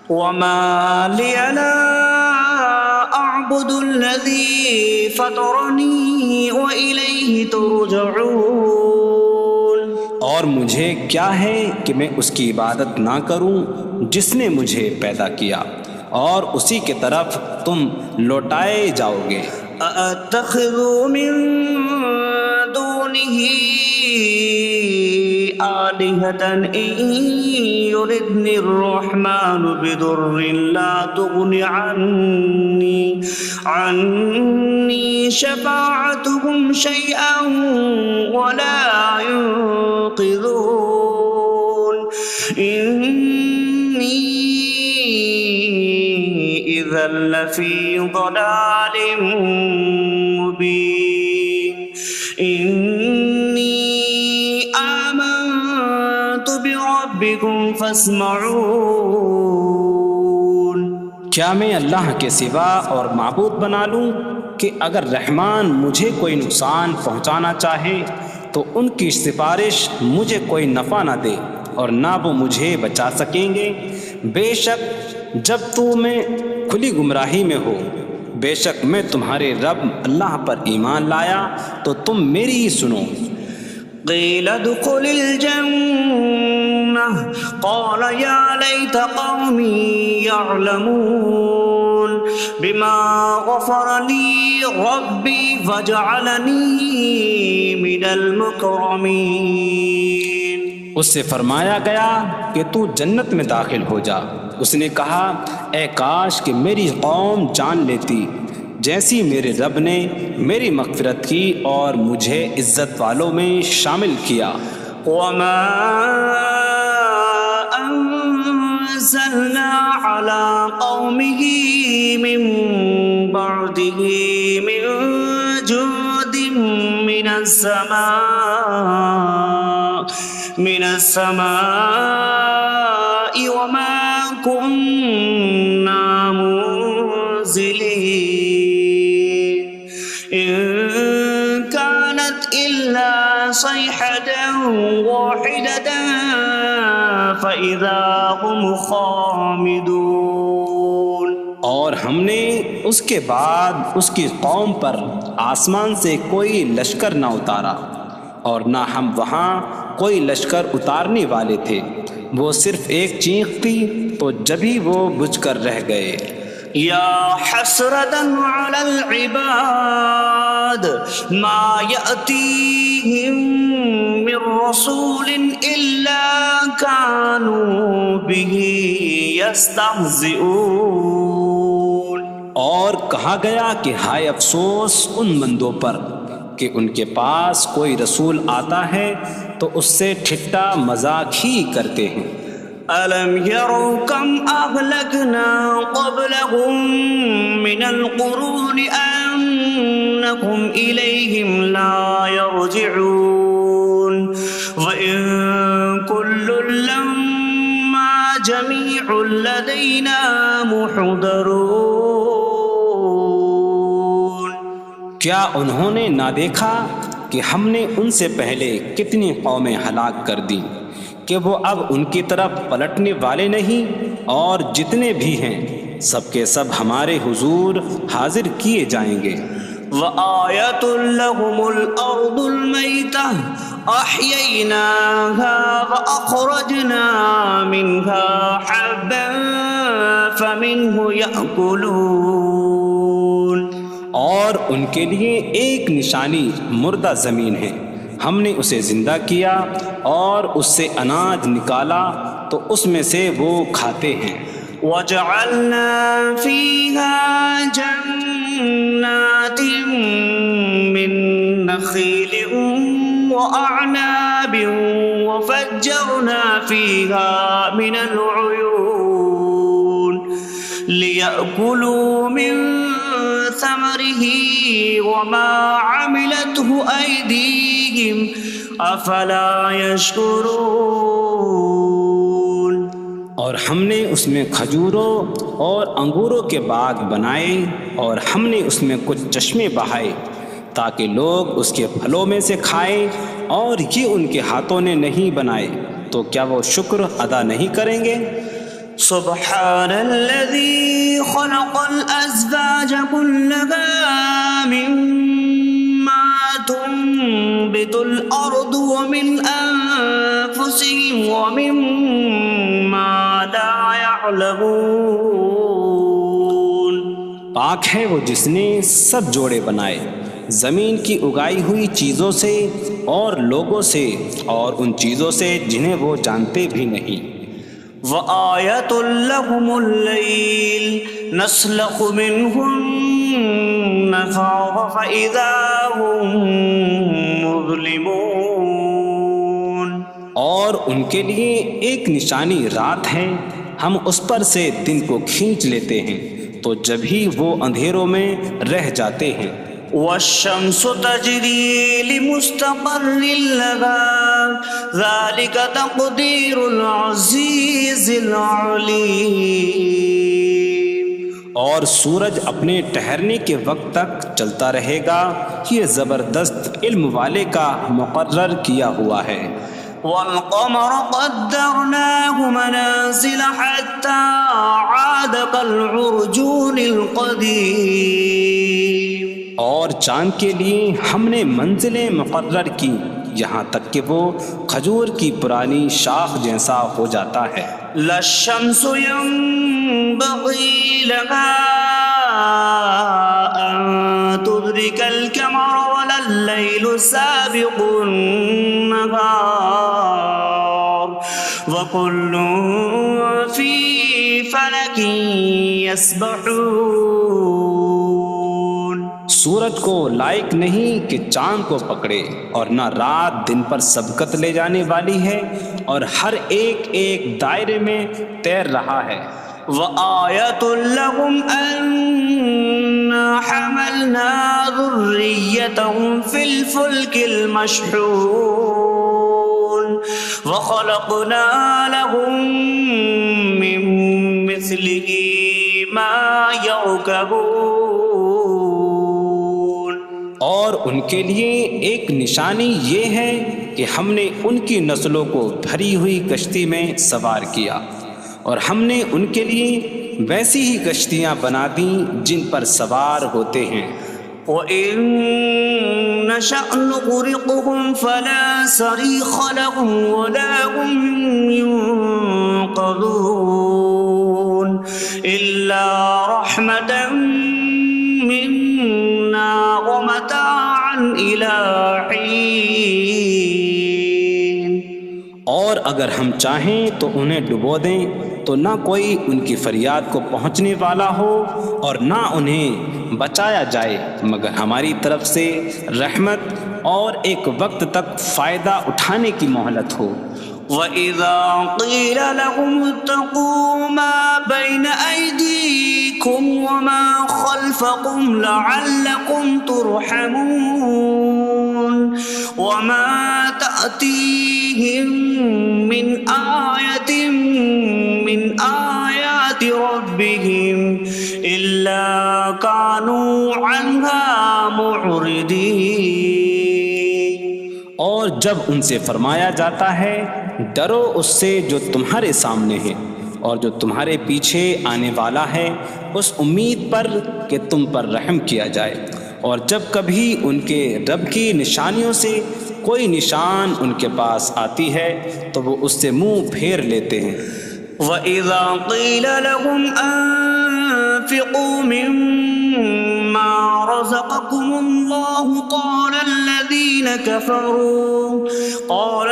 وما لي لا أعبد الذي فطرني وإليه ترجعون. اور مجھے کیا ہے کہ میں اس کی عبادت نہ کروں جس نے مجھے پیدا کیا اور اسی کی طرف تم لوٹائے جاؤ گے. أأتخذ من دونه آلهة إن يردني الرحمن بضر لا تغن عني شفاعتهم شيئا ولا ينقذون إني إذا لفي ضلال مبين. إني آمنت بربكم فاسمعون. کیا میں اللہ کے سوا اور معبود بنا لوں کہ اگر رحمان مجھے کوئی نقصان پہنچانا چاہے تو ان کی سفارش مجھے کوئی نفع نہ دے اور نہ وہ مجھے بچا سکیں گے. بے شک جب میں کھلی گمراہی میں ہو، بے شک میں تمہارے رب اللہ پر ایمان لایا تو تم میری ہی سنو. قيل ادخل الجنة قال يا ليت قومي يعلمون بما غفر لي ربي فجعلني من المكرمين. اس سے فرمایا گیا کہ تو جنت میں داخل ہو جا. اس نے کہا اے کاش کہ میری قوم جان لیتی جیسی میرے رب نے میری مغفرت کی اور مجھے عزت والوں میں شامل کیا. وما أنزلنا على قومه من بعده من جود من السماء وما كنا منزلين إن كانت إلا صيحة واحدة فإذا هم خامدون۔ اور ہم نے اس کے بعد اس کی قوم پر آسمان سے کوئی لشکر نہ اتارا اور نہ ہم وہاں کوئی لشکر اتارنے والے تھے، وہ صرف ایک چیخ تھی تو جبھی وہ بجھ کر رہ گئے۔ یا حسرتاً علی العباد ما یأتیہم من رسول الا کانوا بہ یستہزئون۔ اور کہا گیا کہ ہائے افسوس ان بندوں پر کہ ان کے پاس کوئی رسول آتا ہے تو اس سے ٹھٹا مذاق ہی کرتے ہیں۔ أَلَمْ يَرَوْا كَمْ أَهْلَكْنَا قَبْلَهُمْ مِنَ الْقُرُونِ أَنَّكُمْ إِلَيْهِمْ لَا يَرْجِعُونَ وَإِن كُلٌّ لَمَّا جَمِيعٌ لَدَيْنَا مُحْضَرُونَ۔ کیا انہوں نے نہ دیکھا کہ ہم نے ان سے پہلے کتنی قومیں ہلاک کر دیں کہ وہ اب ان کی طرف پلٹنے والے نہیں، اور جتنے بھی ہیں سب کے سب ہمارے حضور حاضر کیے جائیں گے۔ وَآیَةٌ لَهُمُ الْأَرْضُ الْمَيْتَةُ أَحْيَيْنَاهَا وَأَخْرَجْنَا مِنْهَا حَبًّا فَمِنْهُ يَأْكُلُونَ۔ اور ان کے لیے ایک نشانی مردہ زمین ہے، ہم نے اسے زندہ کیا اور اس سے اناج نکالا تو اس میں سے وہ کھاتے ہیں۔ وَجَعَلْنَا فِيهَا جَنَّاتٍ مِّن نَخِيلٍ وَأَعْنَابٍ وَفَجَّرْنَا فِيهَا مِنَ الْعُيُونِ لِيَأْكُلُوا مِن ثَمَرِهِ وَمَا عَمِلَتْهُ أَيْدِيهِمْ أَفَلَا يَشْكُرُونَ۔ اور ہم نے اس میں کھجوروں اور انگوروں کے باغ بنائے اور ہم نے اس میں کچھ چشمے بہائے تاکہ لوگ اس کے پھلوں میں سے کھائیں، اور یہ ان کے ہاتھوں نے نہیں بنائے تو کیا وہ شکر ادا نہیں کریں گے؟ سبحان الذي خلق الأزواج كلها مما تنبت الأرض ومن أنفسهم ومما لا يعلمون۔ پاک ہے وہ جس نے سب جوڑے بنائے زمین کی اگائی ہوئی چیزوں سے اور لوگوں سے اور ان چیزوں سے جنہیں وہ جانتے بھی نہیں۔ وَآیَةٌ لَهُمُ اللَّيْلُ نَسْلَخُ مِنْهُ النَّهَارَ فَإِذَا هُمْ مُظْلِمُونَ۔ اور ان کے لیے ایک نشانی رات ہے، ہم اس پر سے دن کو کھینچ لیتے ہیں تو جب ہی وہ اندھیروں میں رہ جاتے ہیں۔ وَالشَّمْسُ تَجْرِي لِمُسْتَقَرٍّ لَهَا ذَلِكَ تَقْدِيرُ الْعَزِيزِ الْعَلِيمِ۔ اور سورج اپنے ٹھہرنے کے وقت تک چلتا رہے گا، یہ زبردست علم والے کا مقرر کیا ہوا ہے۔ وَالْقَمَرَ قَدَّرْنَاهُ مَنَازِلَ حَتَّى عَادَ كَالْعُرْجُونِ الْقَدِيمِ۔ اور چاند کے لیے ہم نے منزلیں مقرر کی یہاں تک کہ وہ کھجور کی پرانی شاخ جیسا ہو جاتا ہے۔ لا الشمس ينبغي لها أن تدرك القمر ولا الليل سابق النهار وكل في فلك يسبحون۔ سورج کو لائق نہیں کہ چاند کو پکڑے، اور نہ رات دن پر سبقت لے جانے والی ہے، اور ہر ایک ایک دائرے میں تیر رہا ہے۔ وآية لهم أنا حملنا ذريتهم في الفلك المشحون وخلقنا لهم من مثله ما يركبون۔ اور ان کے لیے ایک نشانی یہ ہے کہ ہم نے ان کی نسلوں کو بھری ہوئی کشتی میں سوار کیا، اور ہم نے ان کے لیے ویسی ہی کشتیاں بنا دیں جن پر سوار ہوتے ہیں۔ وَإِن نَّشَأْ نُغْرِقْهُمْ فَلَا صَرِيخَ لَهُمْ وَلَا هُمْ يُنقَذُونَ إِلَّا رَحْمَةً مِّنَّا وَمَتَاعًا إِلَىٰ حِينٍ۔ اور اگر ہم چاہیں تو انہیں ڈبو دیں تو نہ کوئی ان کی فریاد کو پہنچنے والا ہو اور نہ انہیں بچایا جائے مگر ہماری طرف سے رحمت اور ایک وقت تک فائدہ اٹھانے کی مہلت ہو۔ وَإِذَا قِيلَ لَهُمُ اتَّقُوا مَا بَيْنَ أَيْدِيكُمْ وَمَا خَلْفَكُمْ لَعَلَّكُمْ تُرْحَمُونَ وَمَا تَأْتِيهِم مِّنْ آيَةٍ مِّنْ آيَاتِ رَبِّهِمْ إِلَّا كَانُوا عَنْهَا مُعْرِضِينَ۔ اور جب ان سے فرمایا جاتا ہے ڈرو اس سے جو تمہارے سامنے ہے اور جو تمہارے پیچھے آنے والا ہے، اس امید پر کہ تم پر رحم کیا جائے، اور جب کبھی ان کے رب کی نشانیوں سے کوئی نشان ان کے پاس آتی ہے تو وہ اس سے منہ پھیر لیتے ہیں۔ وَإِذَا قِيلَ لَهُمْ أَنفِقُوا مِمَّا رَزَقَكُمُ اللَّهُ قَالَ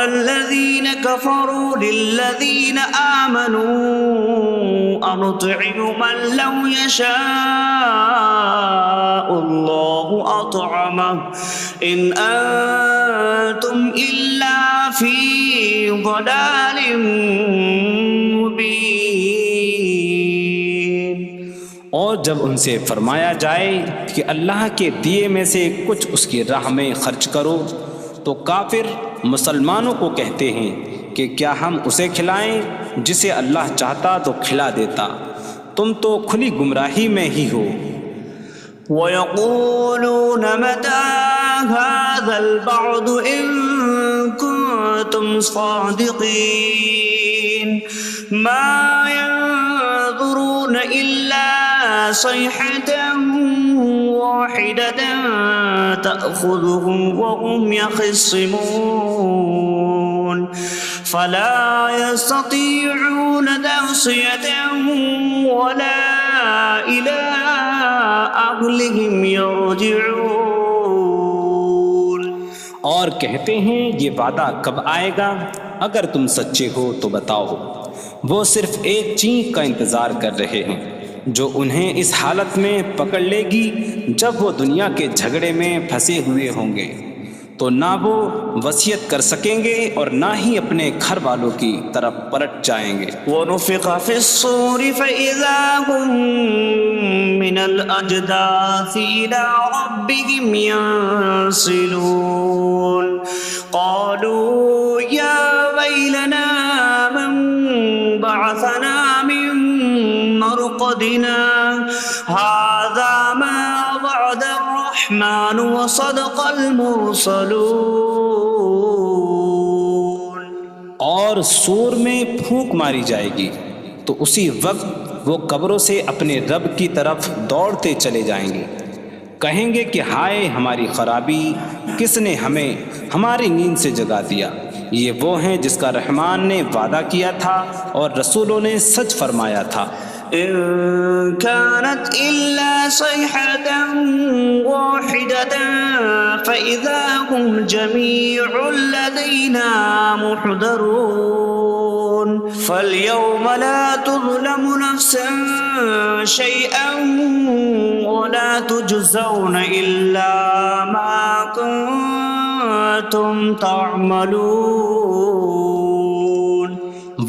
الَّذِينَ كَفَرُوا لِلَّذِينَ آمَنُوا أَنُطْعِمُ مَن لَّوْ يَشَاءُ اللَّهُ أَطْعَمَهُ إِنْ أَنتُمْ إِلَّا فِي ضَلَالٍ مبین۔ اور جب ان سے فرمایا جائے کہ اللہ کے دیے میں سے کچھ اس کی راہ میں خرچ کرو تو کافر مسلمانوں کو کہتے ہیں کہ کیا ہم اسے کھلائیں جسے اللہ چاہتا تو کھلا دیتا، تم تو کھلی گمراہی میں ہی ہو۔ وَيَقُولُونَ مَتَىٰ هَٰذَا الْوَعْدُ إِن كُنتُمْ صَادِقِينَ مَا يَنظُرُونَ إِلَّا صَيْحَةً وَاحِدَةً تَأْخُذُهُمْ وَهُمْ يَخِصِّمُونَ فَلَا يَسْتَطِيعُونَ تَوْصِيَةً وَلَا إِلَىٰ أَهْلِهِمْ يَرْجِعُونَ۔ اور کہتے ہیں یہ وعدہ کب آئے گا؟ اگر تم سچے ہو تو بتاؤ۔ وہ صرف ایک چینک کا انتظار کر رہے ہیں جو انہیں اس حالت میں پکڑ لے گی جب وہ دنیا کے جھگڑے میں پھنسے ہوئے ہوں گے، تو نہ وہ وصیت کر سکیں گے اور نہ ہی اپنے گھر والوں کی طرف پلٹ جائیں گے۔ وَنُفِخَ فِي الصُّورِ فَإِذَا هُم مِّنَ الْأَجْدَاثِ إِلَىٰ رَبِّهِمْ يَنسِلُونَ قَالُوا يَا وَيْلَنَا مَن بَعَثَنَا مِن مَّرْقَدِنَا هَٰذَا مَا وَعَدَ الرَّحْمَٰنُ وَصَدَقَ الْمُرْسَلُونَ۔ اور سور میں پھونک ماری جائے گی تو اسی وقت وہ قبروں سے اپنے رب کی طرف دوڑتے چلے جائیں گے، کہیں گے کہ ہائے ہماری خرابی، کس نے ہمیں ہماری نیند سے جگا دیا۔ یہ وہ ہیں جس کا رحمان نے وعدہ کیا تھا اور رسولوں نے سچ فرمایا تھا۔ إن كانت إلا صيحة واحدة فإذا هم جميع لدينا محضرون فاليوم لا تظلم نفس شيئا ولا تجزون إلا ما كنتم تعملون۔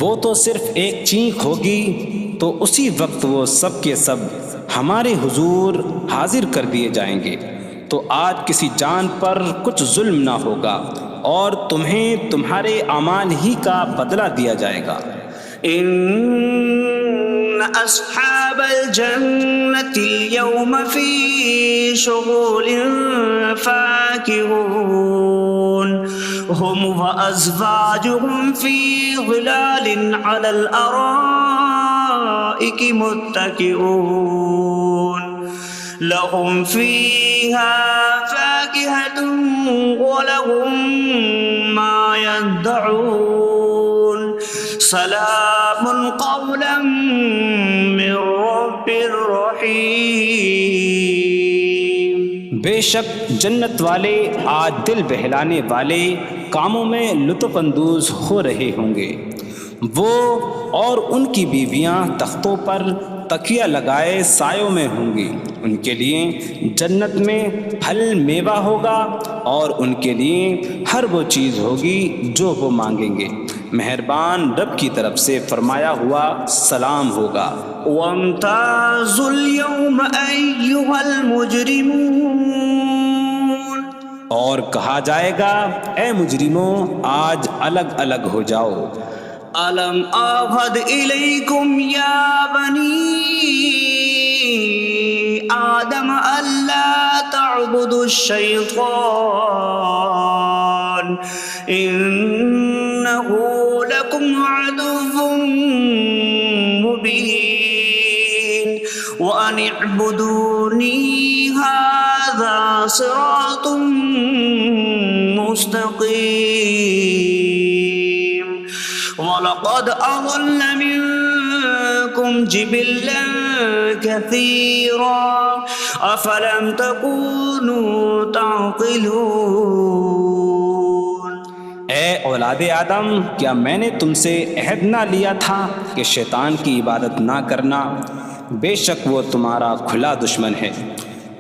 وہ تو صرف ایک چینک ہوگی تو تو اسی وقت وہ سب کے سب ہمارے حضور حاضر کر دیے جائیں گے۔ تو آج کسی جان پر کچھ ظلم نہ ہوگا اور تمہیں تمہارے اعمال ہی کا بدلہ دیا جائے گا۔ إن أصحاب الجنة اليوم في شغل فاكهون هم وأزواجهم في ظلال على الأرائك متكئون لهم فيها فاكهة ولهم ما يدعون سلام قولا من رب رحیم۔ بے شک جنت والے آج دل بہلانے والے کاموں میں لطف اندوز ہو رہے ہوں گے۔ وہ اور ان کی بیویاں تختوں پر تکیہ لگائے سایوں میں ہوں گی۔ ان کے لیے جنت میں پھل میوہ ہوگا اور ان کے لیے ہر وہ چیز ہوگی جو وہ مانگیں گے۔ مہربان رب کی طرف سے فرمایا ہوا سلام ہوگا۔ وامتازوا اليوم أيها المجرمون، اور کہا جائے گا اے مجرموں آج الگ الگ ہو جاؤ۔ ألم أعهد إليكم يا بني آدم ألا تعبدوا الشيطان إنه لكم عدو مبين وأن اعبدوني هذا صراط مستقيم وَلَقَدْ أَضَلَّ مِنكُمْ جِبِلًّا كَثِيرًا أَفَلَمْ تَكُونُوا تَعْقِلُونَ۔ اے اولاد آدم، کیا میں نے تم سے عہد نہ لیا تھا کہ شیطان کی عبادت نہ کرنا؟ بے شک وہ تمہارا کھلا دشمن ہے،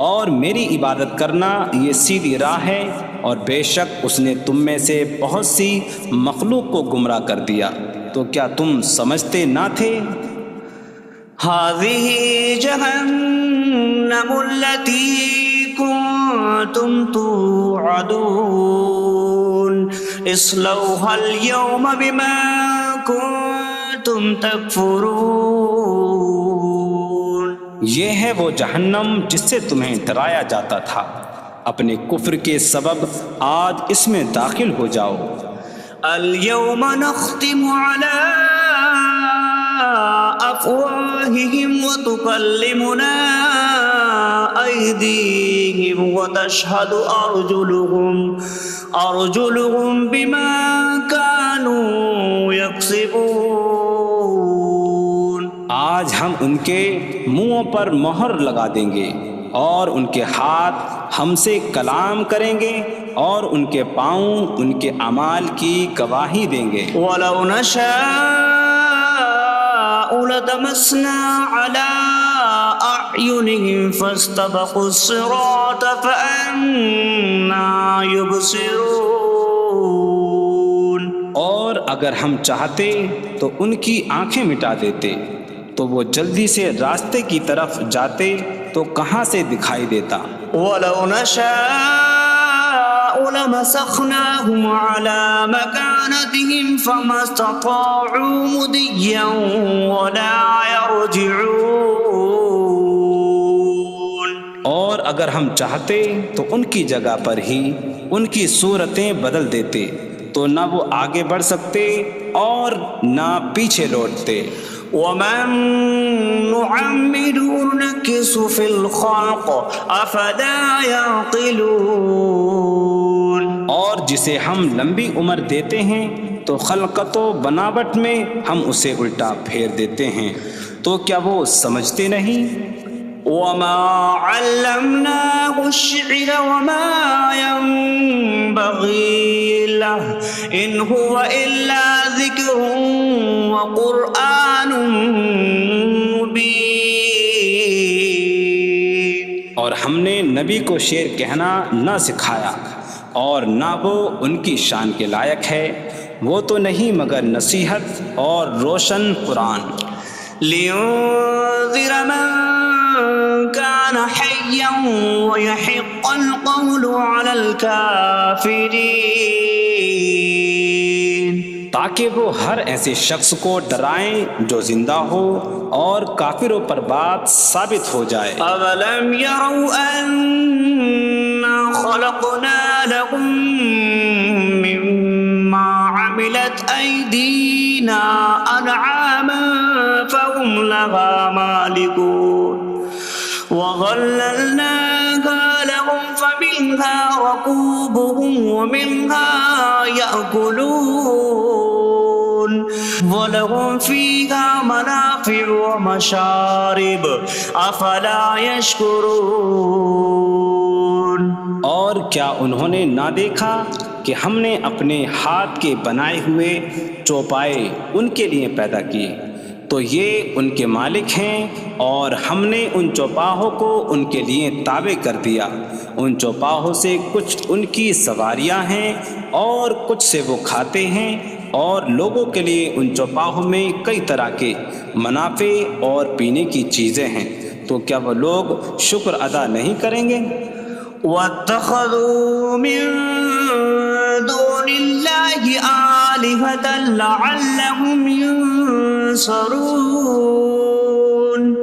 اور میری عبادت کرنا یہ سیدھی راہ ہے، اور بے شک اس نے تم میں سے بہت سی مخلوق کو گمراہ کر دیا، تو کیا تم سمجھتے نہ تھے؟ هذه جهنم التي كنتم توعدون اصلوها اليوم بما كنتم تكفرون۔ یہ ہے وہ جہنم جس سے تمہیں ڈرایا جاتا تھا، اپنے کفر کے سبب آج اس میں داخل ہو جاؤ۔ اليوم نختم على أفواههم وتكلمنا أيديهم وتشهد أرجلهم بما كانوا يكسبون۔ آج ہم ان کے منہوں پر مہر لگا دیں گے، اور ان کے ہاتھ ہم سے کلام کریں گے، اور ان کے پاؤں ان کے اعمال کی گواہی دیں گے۔ وَلَوْ نَشَاءُ لَطَمَسْنَا عَلَىٰ أَعْيُنِهِمْ فَاسْتَبَقُوا الصِّرَاطَ فَأَنَّىٰ يُبْصِرُونَ۔ اور اگر ہم چاہتے تو ان کی آنکھیں مٹا دیتے، تو وہ جلدی سے راستے کی طرف جاتے تو کہاں سے دکھائی دیتا۔ وَلَوْ نَشَاءُ لَمَسَخْنَاهُمْ عَلَىٰ مَكَانَتِهِمْ فَمَا اسْتَطَاعُوا مُضِيًّا وَلَا يَرْجِعُونَ۔ اور اگر ہم چاہتے تو ان کی جگہ پر ہی ان کی صورتیں بدل دیتے، تو نہ وہ آگے بڑھ سکتے اور نہ پیچھے لوٹتے۔ وَمَن نُّعَمِّرْهُ نُنَكِّسْهُ فِي الْخَلْقِ أَفَلَا يَعْقِلُونَ۔ اور جسے ہم لمبی عمر دیتے ہیں تو خلقت و بناوٹ میں ہم اسے الٹا پھیر دیتے ہیں، تو کیا وہ سمجھتے نہیں؟ وَمَا عَلَّمْنَاهُ الشِّعْرَ وَمَا يَنبَغِي لَهُ إِنْ هُوَ إِلَّا ذِكْرٌ وَقُرْآنٌ مُّبِينٌ۔ اور ہم نے نبی کو شعر کہنا نہ سکھایا، اور نہ وہ ان کی شان کے لائق ہے، وہ تو نہیں مگر نصیحت اور روشن قرآن۔ لينذر من كان حيا ويحق القول على الكافرين، تاکہ وہ ہر ایسے شخص کو ڈرائیں جو زندہ ہو اور کافروں پر بات ثابت ہو جائے۔ أولم يروا أنا خلقنا لهم مما عملت أيدينا أنعاما فهم لها مالكون وظللناها لهم فمنها ركوبهم ومنها يأكلون وَلَهُمْ فِيهَا مَنَافِعُ وَمَشَارِبُ أَفَلَا يَشْكُرُونَ۔ اور کیا انہوں نے نہ دیکھا کہ ہم نے اپنے ہاتھ کے بنائے ہوئے چوپائے ان کے لیے پیدا کیے، تو یہ ان کے مالک ہیں، اور ہم نے ان چوپاہوں کو ان کے لیے تابع کر دیا۔ ان چوپاہوں سے کچھ ان کی سواریاں ہیں اور کچھ سے وہ کھاتے ہیں، اور لوگوں کے لیے ان چوپاہوں میں کئی طرح کے منافع اور پینے کی چیزیں ہیں، تو کیا وہ لوگ شکر ادا نہیں کریں گے؟ وَاتَّخَذُوا مِن دُونِ اللَّهِ آلِهَةً لَعَلَّهُمْ يُنصَرُونَ،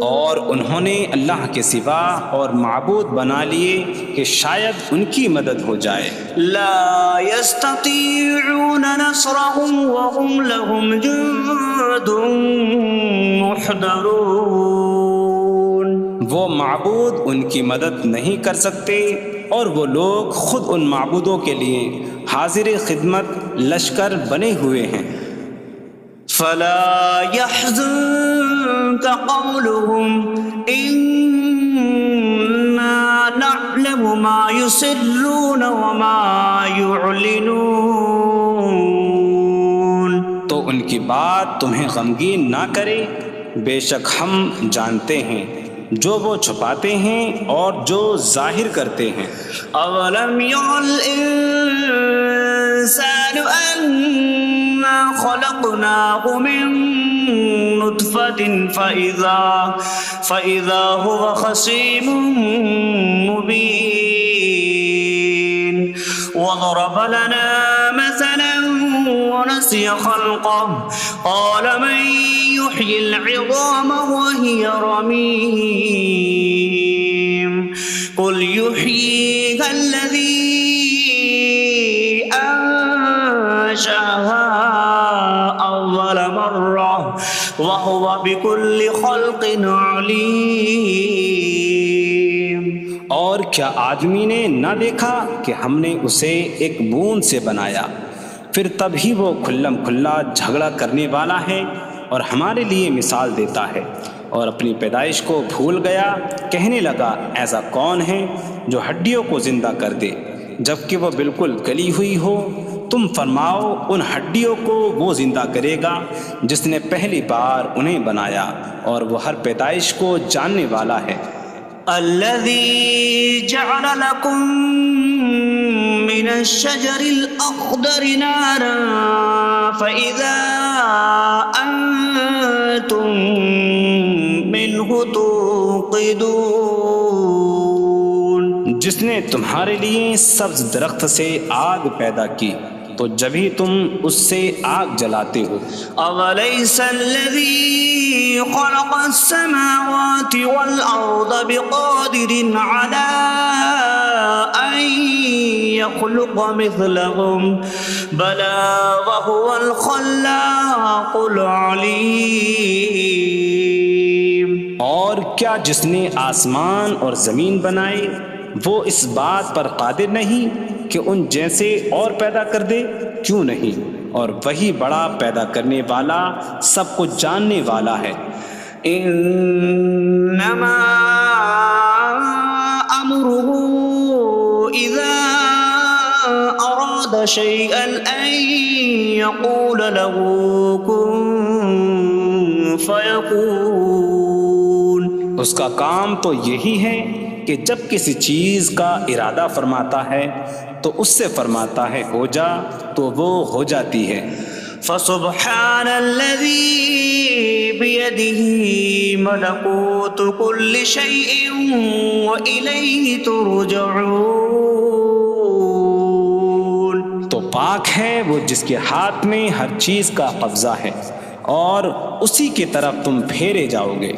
اور انہوں نے اللہ کے سوا اور معبود بنا لیے کہ شاید ان کی مدد ہو جائے۔ لا يستطيعون نصرهم وهم لهم جند محضرون، وہ معبود ان کی مدد نہیں کر سکتے، اور وہ لوگ خود ان معبودوں کے لیے حاضر خدمت لشکر بنے ہوئے ہیں۔ فلا يحزنك قولهم إنا نعلم ما يسرون وما يعلنون، تو ان کی بات تمہیں غمگین نہ کرے، بے شک ہم جانتے ہیں جو وہ چھپاتے ہیں اور جو ظاہر کرتے ہیں۔ اولم ير الانسان انا خلقناه من نطفة فإذا هو خصيم مبين وضرب لنا مثلا ونسي خلقه قال من يحيي العظام وهي رميم قل يحييها الذي أنشأها أول مرة وهو بكل خلق عليم۔ اور کیا آدمی نے نہ دیکھا کہ ہم نے اسے ایک بوند سے بنایا، پھر تب ہی وہ کھلم کھلا جھگڑا کرنے والا ہے اور ہمارے لیے مثال دیتا ہے، اور اپنی پیدائش کو بھول گیا، کہنے لگا ایسا کون ہے جو ہڈیوں کو زندہ کر دے جبکہ وہ بالکل گلی ہوئی ہو؟ تم فرماؤ ان ہڈیوں کو وہ زندہ کرے گا جس نے پہلی بار انہیں بنایا، اور وہ ہر پیدائش کو جاننے والا ہے۔ الذي جعل لكم من الشجر الأخضر نارا فإذا أنتم منه توقدون، جس نے تمہارے لیے سبز درخت سے آگ پیدا کی تو جبھی تم اس سے آگ جلاتے ہو۔ أَوَلَيْسَ الَّذِي خَلَقَ السَّمَاوَاتِ وَالْأَرْضَ بِقَادِرٍ عَلَىٰ أَن يَخْلُقَ مِثْلَهُم بَلَىٰ وَهُوَ الْخَلَّاقُ الْعَلِيمُ۔ اور کیا جس نے آسمان اور زمین بنائے وہ اس بات پر قادر نہیں کہ ان جیسے اور پیدا کر دے؟ کیوں نہیں، اور وہی بڑا پیدا کرنے والا سب کچھ جاننے والا ہے۔ انما امره اذا اراد شيئا ان يقول له كن فيكون، اس کا کام تو یہی ہے کہ جب کسی چیز کا ارادہ فرماتا ہے تو اس سے فرماتا ہے ہو جا، تو وہ ہو جاتی ہے۔ فسبحان الذي بيده ملكوت كل شيء وإليه ترجعون. تو پاک ہے وہ جس کے ہاتھ میں ہر چیز کا قبضہ ہے اور اسی کی طرف تم پھیرے جاؤ گے.